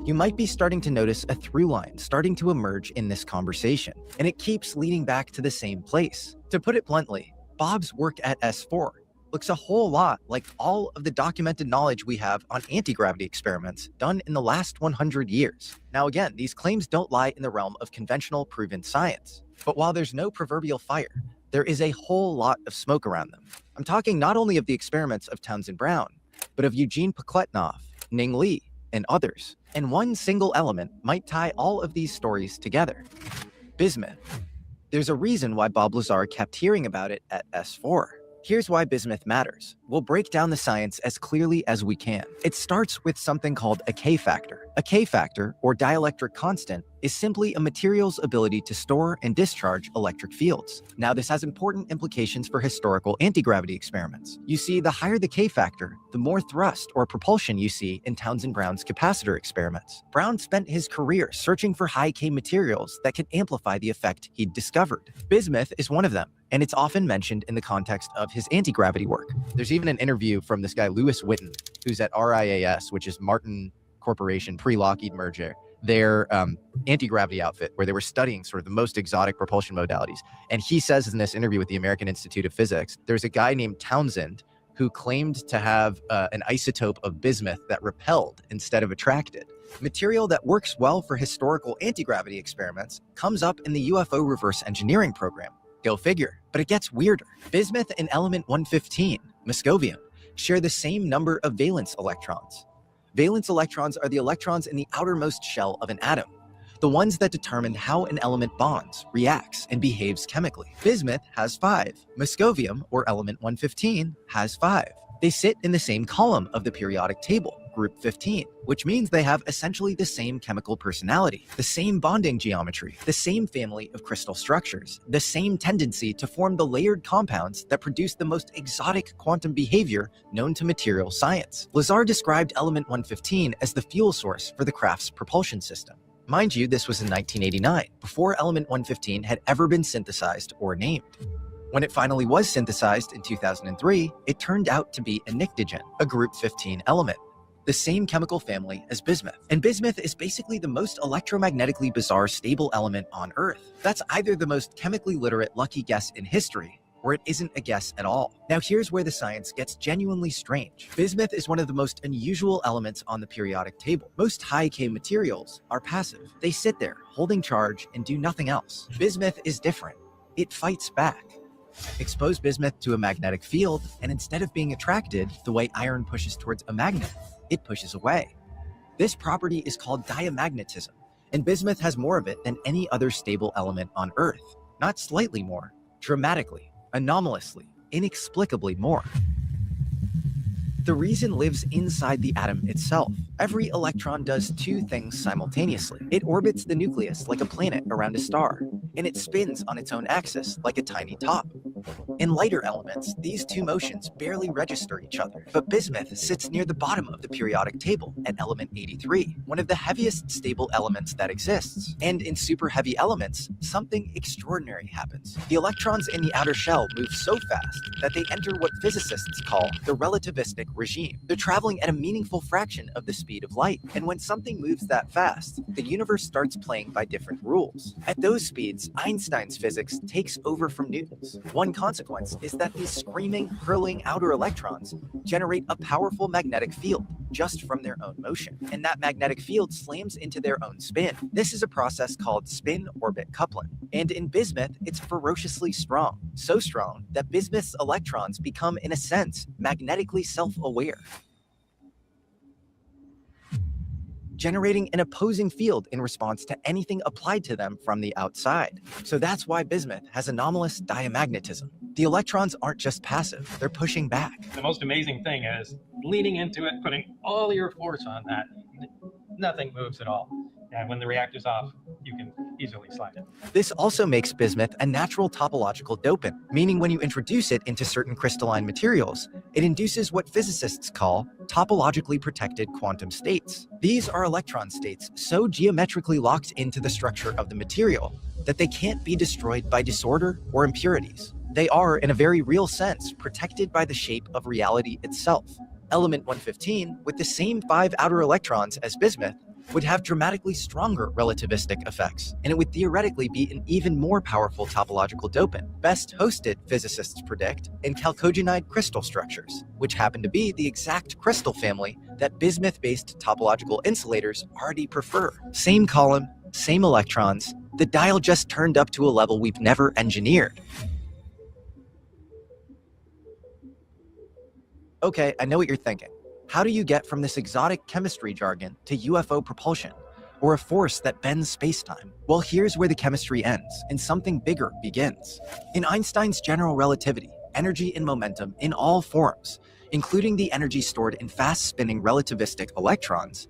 You might be starting to notice a through line starting to emerge in this conversation, and it keeps leading back to the same place. To put it bluntly, Bob's work at S4 looks a whole lot like all of the documented knowledge we have on anti-gravity experiments done in the last 100 years. Now again, these claims don't lie in the realm of conventional proven science. But while there's no proverbial fire, there is a whole lot of smoke around them. I'm talking not only of the experiments of Townsend Brown, but of Eugene Pokletnov, Ning Li, and others. And one single element might tie all of these stories together. Bismuth. There's a reason why Bob Lazar kept hearing about it at S4. Here's why bismuth matters. We'll break down the science as clearly as we can. It starts with something called a K-factor. A K-factor, or dielectric constant, is simply a material's ability to store and discharge electric fields. Now, this has important implications for historical anti-gravity experiments. You see, the higher the K-factor, the more thrust or propulsion you see in Townsend Brown's capacitor experiments. Brown spent his career searching for high K materials that could amplify the effect he'd discovered. Bismuth is one of them, and it's often mentioned in the context of his anti-gravity work. There's even an interview from this guy, Lewis Witten, who's at RIAS, which is Martin Corporation, pre-Lockheed merger, their anti-gravity outfit, where they were studying sort of the most exotic propulsion modalities. And he says in this interview with the American Institute of Physics, there's a guy named Townsend who claimed to have an isotope of bismuth that repelled instead of attracted. Material that works well for historical anti-gravity experiments comes up in the UFO reverse engineering program. Go figure. But it gets weirder. Bismuth and element 115, moscovium, share the same number of valence electrons. Valence electrons are the electrons in the outermost shell of an atom, the ones that determine how an element bonds, reacts, and behaves chemically. Bismuth has 5. Moscovium, or element 115, has 5. They sit in the same column of the periodic table, group 15, which means they have essentially the same chemical personality, the same bonding geometry, the same family of crystal structures, the same tendency to form the layered compounds that produce the most exotic quantum behavior known to material science. Lazar described element 115 as the fuel source for the craft's propulsion system. Mind you, this was in 1989, before element 115 had ever been synthesized or named. When it finally was synthesized in 2003, it turned out to be a pnictogen, a group 15 element, the same chemical family as bismuth. And bismuth is basically the most electromagnetically bizarre stable element on Earth. That's either the most chemically literate lucky guess in history, or it isn't a guess at all. Now here's where the science gets genuinely strange. Bismuth is one of the most unusual elements on the periodic table. Most high-K materials are passive. They sit there, holding charge, and do nothing else. Bismuth is different. It fights back. Expose bismuth to a magnetic field, and instead of being attracted the way iron pushes towards a magnet, it pushes away. This property is called diamagnetism, and bismuth has more of it than any other stable element on Earth. Not slightly more, dramatically, anomalously, inexplicably more. The reason lives inside the atom itself. Every electron does two things simultaneously. It orbits the nucleus like a planet around a star, and it spins on its own axis like a tiny top. In lighter elements, these two motions barely register each other, but bismuth sits near the bottom of the periodic table at element 83, one of the heaviest stable elements that exists. And in super heavy elements, something extraordinary happens. The electrons in the outer shell move so fast that they enter what physicists call the relativistic regime. They're traveling at a meaningful fraction of the speed of light, and when something moves that fast, the universe starts playing by different rules. At those speeds, Einstein's physics takes over from Newton's. One consequence is that these screaming, hurling outer electrons generate a powerful magnetic field just from their own motion, and that magnetic field slams into their own spin. This is a process called spin-orbit coupling, and in bismuth, it's ferociously strong, so strong that bismuth's electrons become, in a sense, magnetically self-aware, generating an opposing field in response to anything applied to them from the outside. So that's why bismuth has anomalous diamagnetism. The electrons aren't just passive, they're pushing back. The most amazing thing is leaning into it, putting all your force on that. Nothing moves at all. And when the reactor's off, you can easily slide it. This also makes bismuth a natural topological dopant, meaning when you introduce it into certain crystalline materials, it induces what physicists call topologically protected quantum states. These are electron states so geometrically locked into the structure of the material that they can't be destroyed by disorder or impurities. They are, in a very real sense, protected by the shape of reality itself. Element 115, with the same 5 outer electrons as bismuth, would have dramatically stronger relativistic effects, and it would theoretically be an even more powerful topological dopant, best hosted, physicists predict, in chalcogenide crystal structures, which happen to be the exact crystal family that bismuth-based topological insulators already prefer. Same column, same electrons, the dial just turned up to a level we've never engineered. Okay, I know what you're thinking. How do you get from this exotic chemistry jargon to UFO propulsion, or a force that bends space-time? Well, here's where the chemistry ends, and something bigger begins. In Einstein's general relativity, energy and momentum in all forms, including the energy stored in fast-spinning relativistic electrons,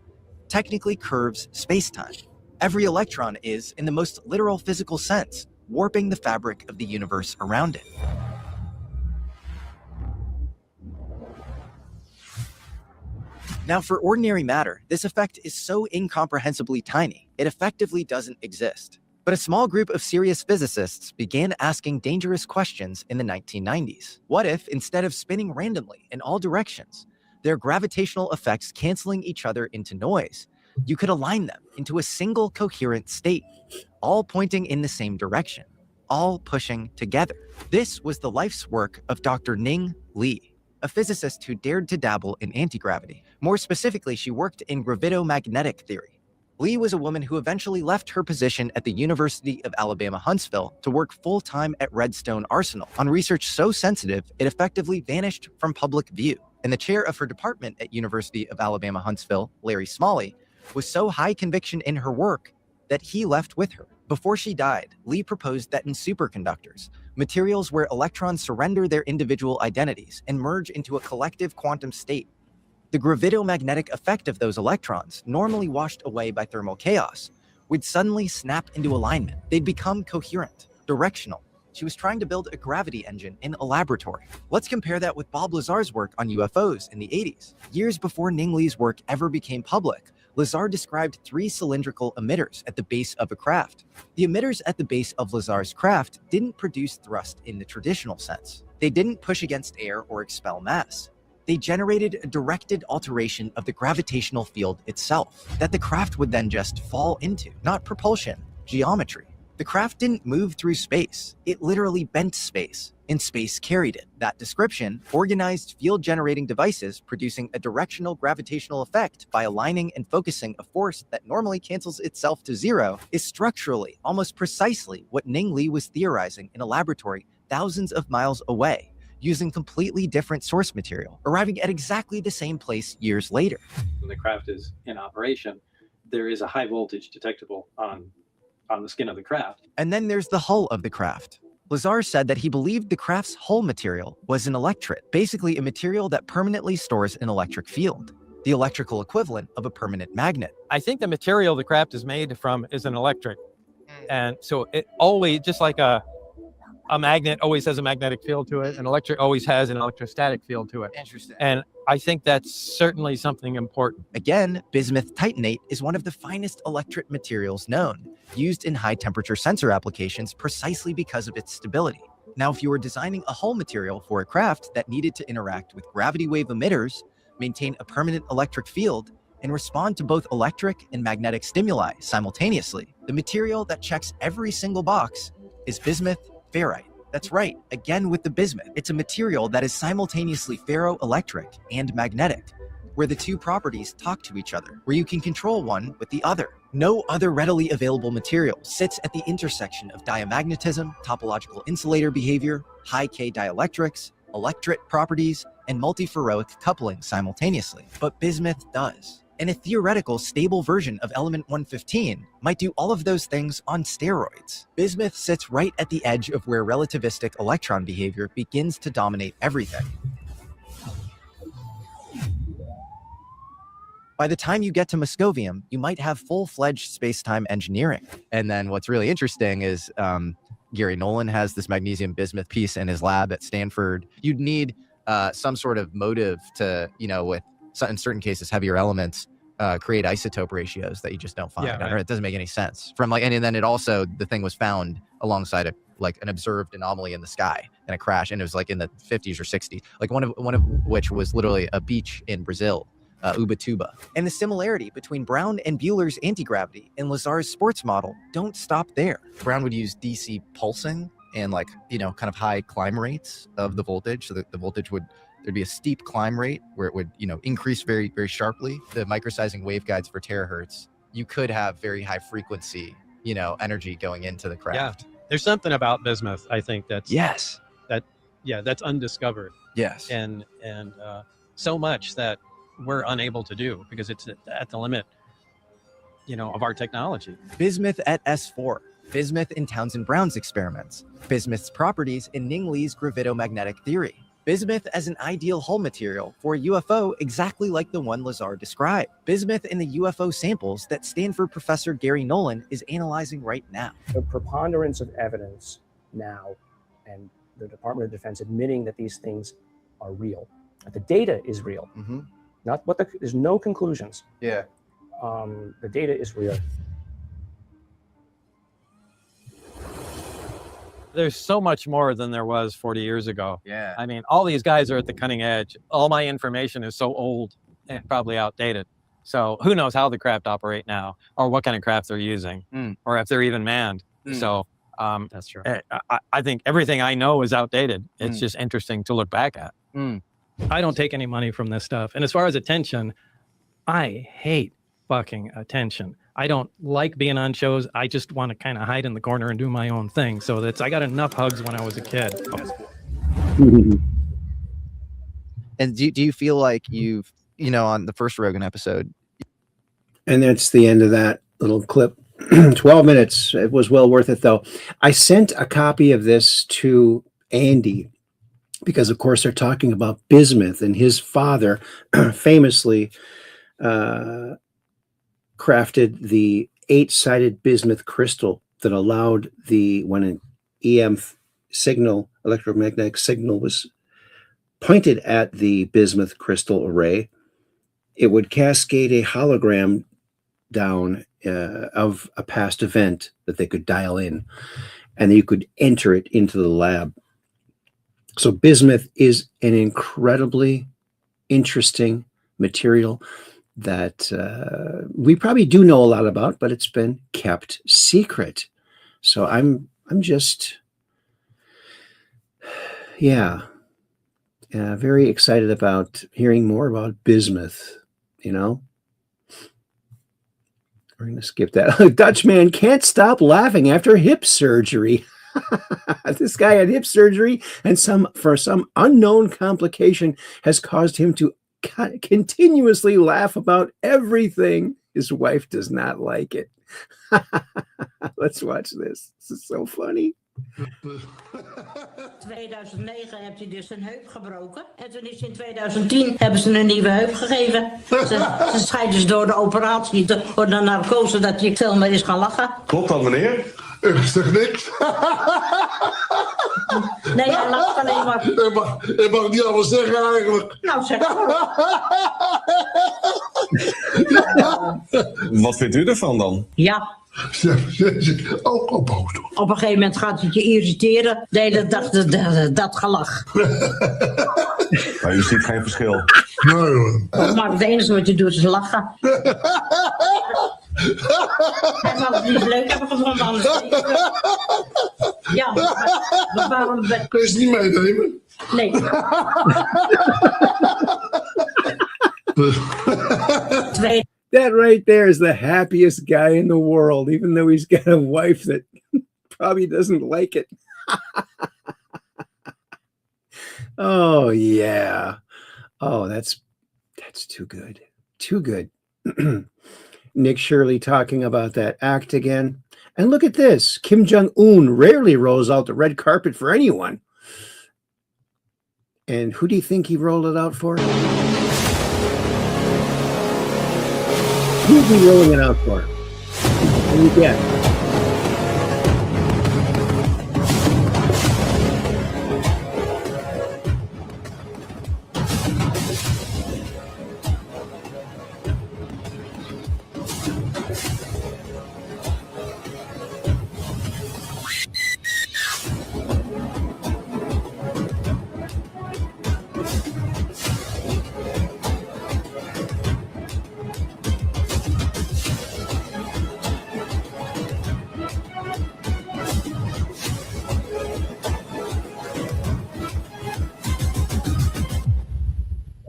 technically curves space-time. Every electron is, in the most literal physical sense, warping the fabric of the universe around it. Now, for ordinary matter, this effect is so incomprehensibly tiny, it effectively doesn't exist. But a small group of serious physicists began asking dangerous questions in the 1990s. What if, instead of spinning randomly in all directions, their gravitational effects canceling each other into noise, you could align them into a single coherent state, all pointing in the same direction, all pushing together? This was the life's work of Dr. Ning Li, a physicist who dared to dabble in anti-gravity. More specifically, she worked in gravitomagnetic theory. Lee was a woman who eventually left her position at the University of Alabama Huntsville to work full-time at Redstone Arsenal on research so sensitive it effectively vanished from public view. And the chair of her department at University of Alabama Huntsville, Larry Smalley, was so high conviction in her work that he left with her. Before she died, Lee proposed that in superconductors, materials where electrons surrender their individual identities and merge into a collective quantum state, The gravitomagnetic effect of those electrons, normally washed away by thermal chaos, would suddenly snap into alignment. They'd become coherent, directional. She was trying to build a gravity engine in a laboratory. Let's compare that with Bob Lazar's work on UFOs in the 80s. Years before Ning Li's work ever became public, Lazar described 3 cylindrical emitters at the base of a craft. The emitters at the base of Lazar's craft didn't produce thrust in the traditional sense. They didn't push against air or expel mass. They generated a directed alteration of the gravitational field itself that the craft would then just fall into, not propulsion, geometry. The craft didn't move through space. It literally bent space, and space carried it. That description, organized field-generating devices producing a directional gravitational effect by aligning and focusing a force that normally cancels itself to zero, is structurally almost precisely what Ning Li was theorizing in a laboratory thousands of miles away, using completely different source material, arriving at exactly the same place years later. When the craft is in operation, there is a high voltage detectable on the skin of the craft. And then there's the hull of the craft. Lazar said that he believed the craft's hull material was an electret, basically a material that permanently stores an electric field, the electrical equivalent of a permanent magnet. I think the material the craft is made from is an electric. And so it always, just like a magnet always has a magnetic field to it, an electric always has an electrostatic field to it. Interesting. And I think that's certainly something important. Again, bismuth titanate is one of the finest electret materials known, used in high temperature sensor applications precisely because of its stability. Now, if you were designing a hull material for a craft that needed to interact with gravity wave emitters, maintain a permanent electric field, and respond to both electric and magnetic stimuli simultaneously, the material that checks every single box is bismuth ferrite. That's right, again with the bismuth. It's a material that is simultaneously ferroelectric and magnetic, where the two properties talk to each other, where you can control one with the other. No other readily available material sits at the intersection of diamagnetism, topological insulator behavior, high K dielectrics, electret properties, and multiferroic coupling simultaneously. But bismuth does. And a theoretical stable version of element 115 might do all of those things on steroids. Bismuth sits right at the edge of where relativistic electron behavior begins to dominate everything. By the time you get to Moscovium, you might have full-fledged space-time engineering. And then what's really interesting is Gary Nolan has this magnesium bismuth piece in his lab at Stanford. You'd need some sort of motive to, with in certain cases, heavier elements create isotope ratios that you just don't find. Yeah, right. Or it doesn't make any sense. And then it also, the thing was found alongside an observed anomaly in the sky in a crash, and it was like in the 50s or 60s. Like one of which was literally a beach in Brazil, Ubatuba. And the similarity between Brown and Bueller's anti-gravity and Lazar's sports model don't stop there. Brown would use DC pulsing and kind of high climb rates of the voltage, so that the voltage there'd be a steep climb rate where it would, increase very, very sharply. The microsizing waveguides for terahertz, you could have very high frequency, energy going into the craft. Yeah. There's something about bismuth, I think, that's that's undiscovered. Yes. And so much that we're unable to do because it's at the limit, of our technology. Bismuth at S4. Bismuth in Townsend Brown's experiments. Bismuth's properties in Ning Li's gravitomagnetic theory. Bismuth as an ideal hull material for a UFO exactly like the one Lazar described. Bismuth in the UFO samples that Stanford professor Gary Nolan is analyzing right now. The preponderance of evidence now, and the Department of Defense admitting that these things are real, that the data is real. Mm-hmm. Not what there's no conclusions. Yeah. The data is real. There's so much more than there was 40 years ago. Yeah. I mean, all these guys are at the cutting edge. All my information is so old and probably outdated. So who knows how the craft operate now, or what kind of craft they're using, or if they're even manned. So that's true. I think everything I know is outdated. It's just interesting to look back at. I don't take any money from this stuff. And as far as attention, I hate fucking attention. I don't like being on shows. I just want to kind of hide in the corner and do my own thing. So I got enough hugs when I was a kid. And do you feel like you've, on the first Rogan episode? And that's the end of that little clip. 12 minutes. It was well worth it, though. I sent a copy of this to Andy because, of course, they're talking about bismuth, and his father famously crafted the 8-sided bismuth crystal that allowed when an EM signal, electromagnetic signal, was pointed at the bismuth crystal array, it would cascade a hologram down of a past event that they could dial in, and you could enter it into the lab. So bismuth is an incredibly interesting material that we probably do know a lot about, but it's been kept secret. So I'm just, very excited about hearing more about bismuth. We're going to skip that. Dutchman can't stop laughing after hip surgery. This guy had hip surgery, and for some unknown complication has caused him to continuously laugh about everything. His wife does not like it. Let's watch this. This is so funny. 2009 heeft hij dus zijn heup gebroken. En toen is in 2010 hebben ze een nieuwe heup gegeven. Ze schijnt dus door de operatie, door de narcose, dat hij veel meer is gaan lachen. Klopt dat, meneer? Is toch niks? Nee, hij lacht alleen maar. Ik mag niet alles zeggen eigenlijk. Nou, zeg maar. Wat vindt u ervan dan? Ja. Ook op auto. Op een gegeven moment gaat het je irriteren. De hele dag dat gelach. Maar u ziet geen verschil. Maar het enige wat je doet is lachen. Hij mag het niet leuk hebben gevonden, anders. Ja, maar waarom... Kun je het niet meenemen? Nee. That right there is the happiest guy in the world, even though he's got a wife that probably doesn't like it. Oh, yeah. Oh, that's too good. Too good. Nick Shirley talking about that act again. And look at this. Kim Jong-un rarely rolls out the red carpet for anyone. And who do you think he rolled it out for? Who's he rolling it out for? What do you get?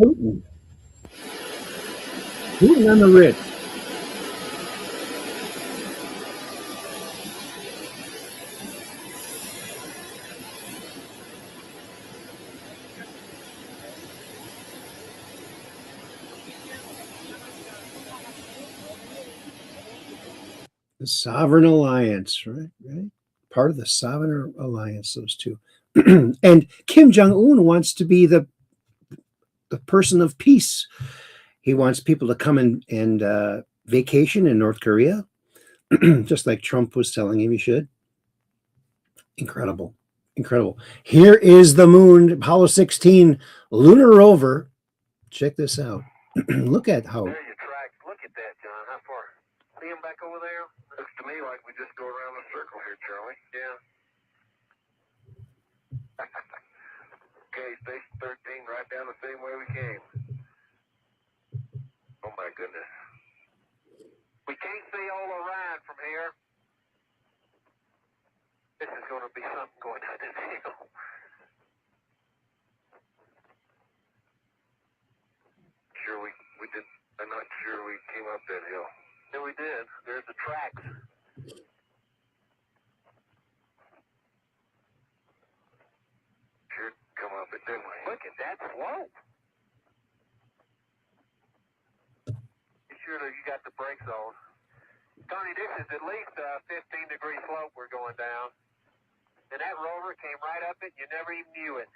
Putin. Putin on the Ritz. The Sovereign Alliance, right? Part of the Sovereign Alliance, those two. And Kim Jong-un wants to be the person of peace. He wants people to come and vacation in North Korea, just like Trump was telling him he should. Incredible. Incredible. Here is the moon, Apollo 16 lunar rover. Check this out. Look at how... Look at that, John. How far? See him back over there? Looks to me like we just go around a circle here, Charlie. Yeah. Okay, station 13, right down the same way we came. Oh my goodness. We can't see all Orion from here. This is going to be something going down this hill. Sure we did. I'm not sure we came up that hill. Yeah, we did. There's the tracks. Sure come up it, didn't we? Look at that slope. You sure that you got the brakes on? Tony, this is at least a 15-degree slope we're going down. And that rover came right up it, you never even knew it.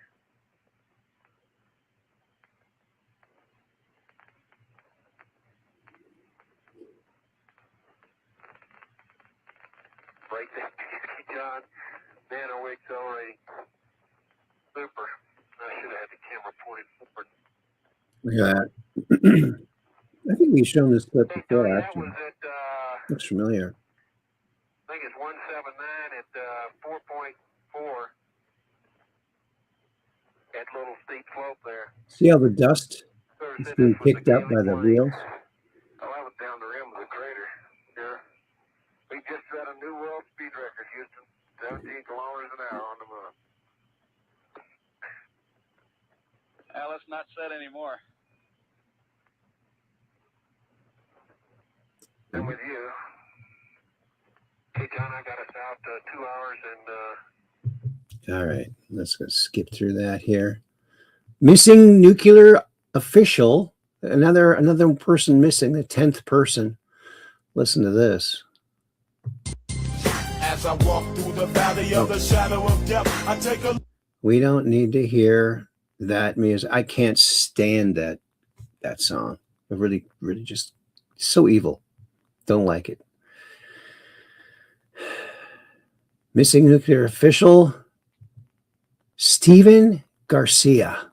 like that, John. Man, are we accelerating? Super. I should have had the camera pointed forward. Look at that. I think we've shown this clip before, actually. Looks familiar. I think it's 179 at 4.4. That little steep slope there. See how the dust is being picked up by the wheels? Oh, I was down the rim of the crater. Yeah. We just set a new world speed record, Houston. 17 kilometers an hour on the moon. Let's not set anymore. And with you. Hey, John, I got us out 2 hours and... All right, let's go skip through that here. Missing nuclear official. Another person missing, the 10th person. Listen to this. As I walk through the valley of the shadow of death, I take a... We don't need to hear that music. I can't stand that song. It really just so evil. Don't like it. Missing nuclear official Steven Garcia.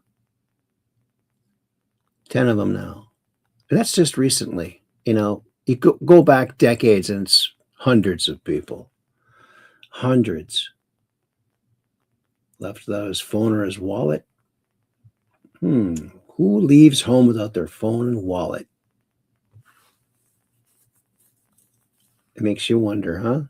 10 of them now. And that's just recently. You know, you go back decades and it's hundreds of people. Hundreds. Left without his phone or his wallet. Who leaves home without their phone and wallet? It makes you wonder, huh?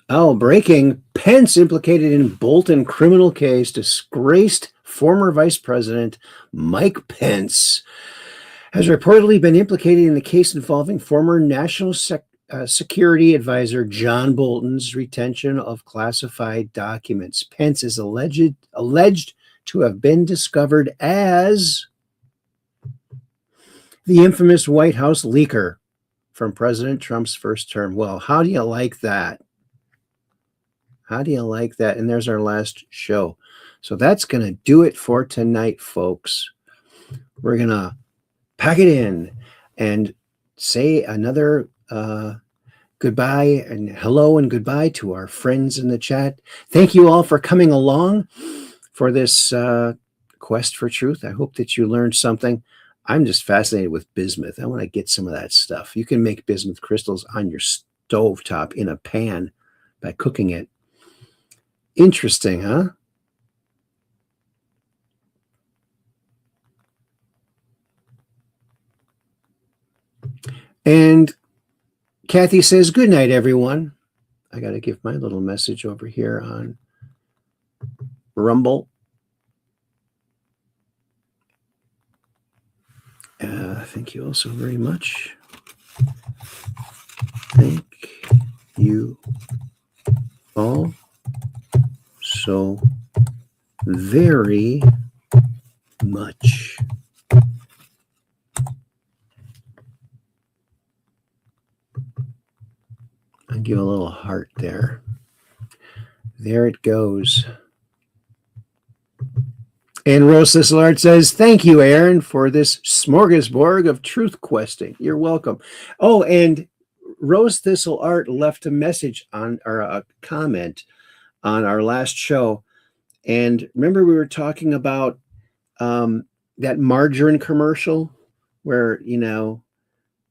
Oh, breaking. Pence implicated in Bolton criminal case. Disgraced former Vice President Mike Pence has reportedly been implicated in the case involving former National Security Advisor John Bolton's retention of classified documents. Pence is alleged to have been discovered as the infamous White House leaker from President Trump's first term. Well, how do you like that? How do you like that? And there's our last show. So that's going to do it for tonight, folks. We're going to pack it in and say another goodbye and hello and goodbye to our friends in the chat. Thank you all for coming along for this quest for truth. I hope that you learned something. I'm just fascinated with bismuth. I want to get some of that stuff. You can make bismuth crystals on your stovetop in a pan by cooking it. Interesting, huh? And Kathy says, good night, everyone. I got to give my little message over here on Rumble. Thank you all so very much. Thank you all so very much. I'll give a little heart there. There it goes. And Rose Thistle says, thank you, Aaron, for this smorgasbord of truth questing. You're welcome. Oh, and Rose Thistle Art left a message on, or a comment on our last show. And remember we were talking about that margarine commercial where, you know,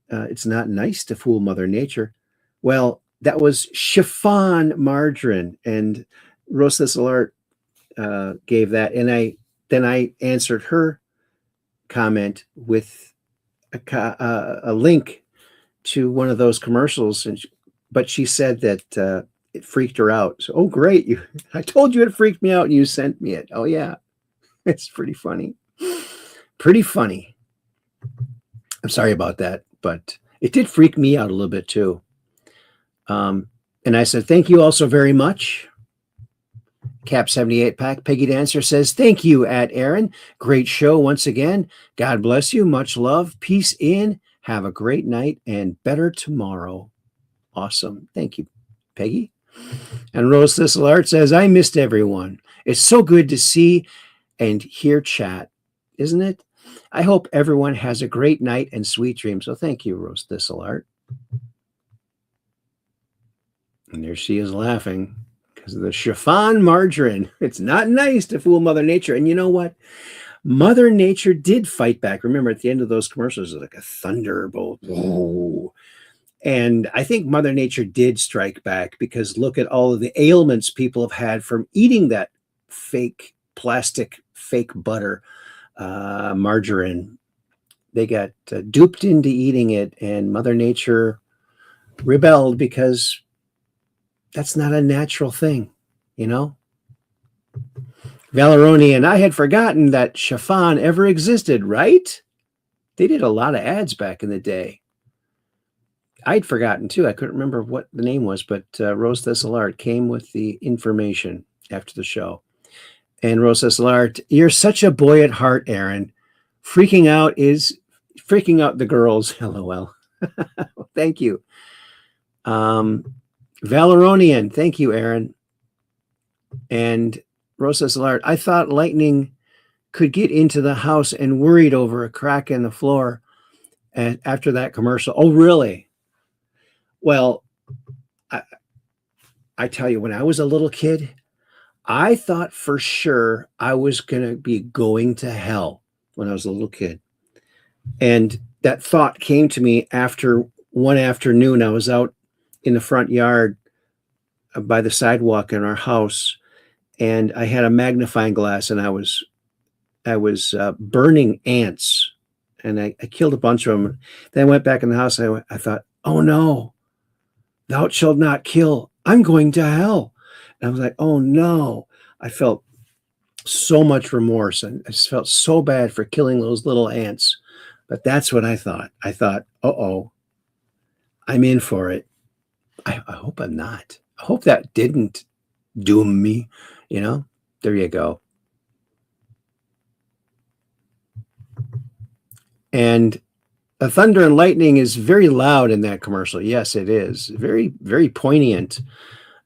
it's not nice to fool Mother Nature. Well, that was chiffon margarine. And Rose Thistle Art gave that. And then I answered her comment with a link to one of those commercials. But she said that it freaked her out. So, oh, great. I told you it freaked me out and you sent me it. Oh, yeah. It's pretty funny. Pretty funny. I'm sorry about that, but it did freak me out a little bit too. And I said, thank you all so very much. Cap 78 Pack Peggy Dancer says, thank you, @Aaron. Great show once again. God bless you. Much love. Peace in. Have a great night and better tomorrow. Awesome. Thank you, Peggy. And Rose Thistle Art says, I missed everyone. It's so good to see and hear chat, isn't it? I hope everyone has a great night and sweet dreams. So thank you, Rose Thistle Art. And there she is laughing because of the chiffon margarine. It's not nice to fool Mother Nature. And you know what? Mother Nature did fight back. Remember, at the end of those commercials, it was like a thunderbolt. Whoa. And I think Mother Nature did strike back, because look at all of the ailments people have had from eating that fake plastic, fake butter, margarine. They got duped into eating it, and Mother Nature rebelled because that's not a natural thing, you know? Valeroni and I had forgotten that chiffon ever existed, right? They did a lot of ads back in the day. I'd forgotten too. I couldn't remember what the name was, but Rose Thesselart came with the information after the show. And Rose Thesselart, you're such a boy at heart, Aaron. Freaking out the girls. LOL. Thank you. Valeronian, thank you, Aaron. And Rose Thesselart, I thought lightning could get into the house and worried over a crack in the floor after that commercial. Oh, really? Well, I tell you, when I was a little kid, I thought for sure I was going to be going to hell when I was a little kid. And that thought came to me after one afternoon. I was out in the front yard by the sidewalk in our house, and I had a magnifying glass, and I was burning ants, and I killed a bunch of them. Then I went back in the house. I thought, oh no, thou shalt not kill. I'm going to hell. And I was like, oh no. I felt so much remorse, and I just felt so bad for killing those little ants. But that's what I thought. I thought, uh-oh, I'm in for it. I hope I'm not. I hope that didn't doom me, you know? There you go. And the thunder and lightning is very loud in that commercial. Yes, it is. Very, very poignant.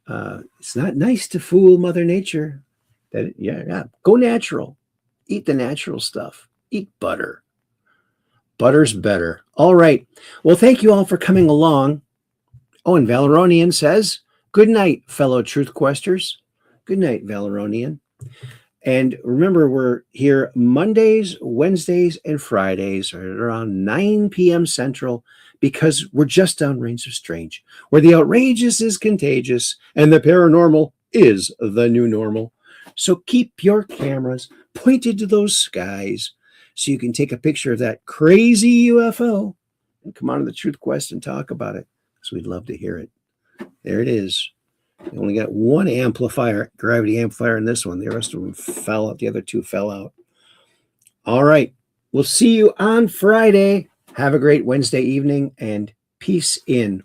It's not nice to fool Mother Nature. Yeah. Go natural. Eat the natural stuff. Eat butter. Butter's better. All right. Well, thank you all for coming along. Oh, and Valeronian says, good night, fellow truth questers. Good night, Valeronian. And remember, we're here Mondays, Wednesdays, and Fridays at around 9 p.m. Central, because we're just downrange of strange, where the outrageous is contagious and the paranormal is the new normal. So keep your cameras pointed to those skies so you can take a picture of that crazy UFO and come on to the Truth Quest and talk about it, because we'd love to hear it. There it is. We only got one amplifier, gravity amplifier in this one. The rest of them fell out. The other two fell out. All right. We'll see you on Friday. Have a great Wednesday evening, and peace in.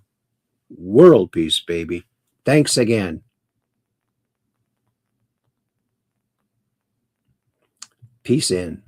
World peace, baby. Thanks again. Peace in.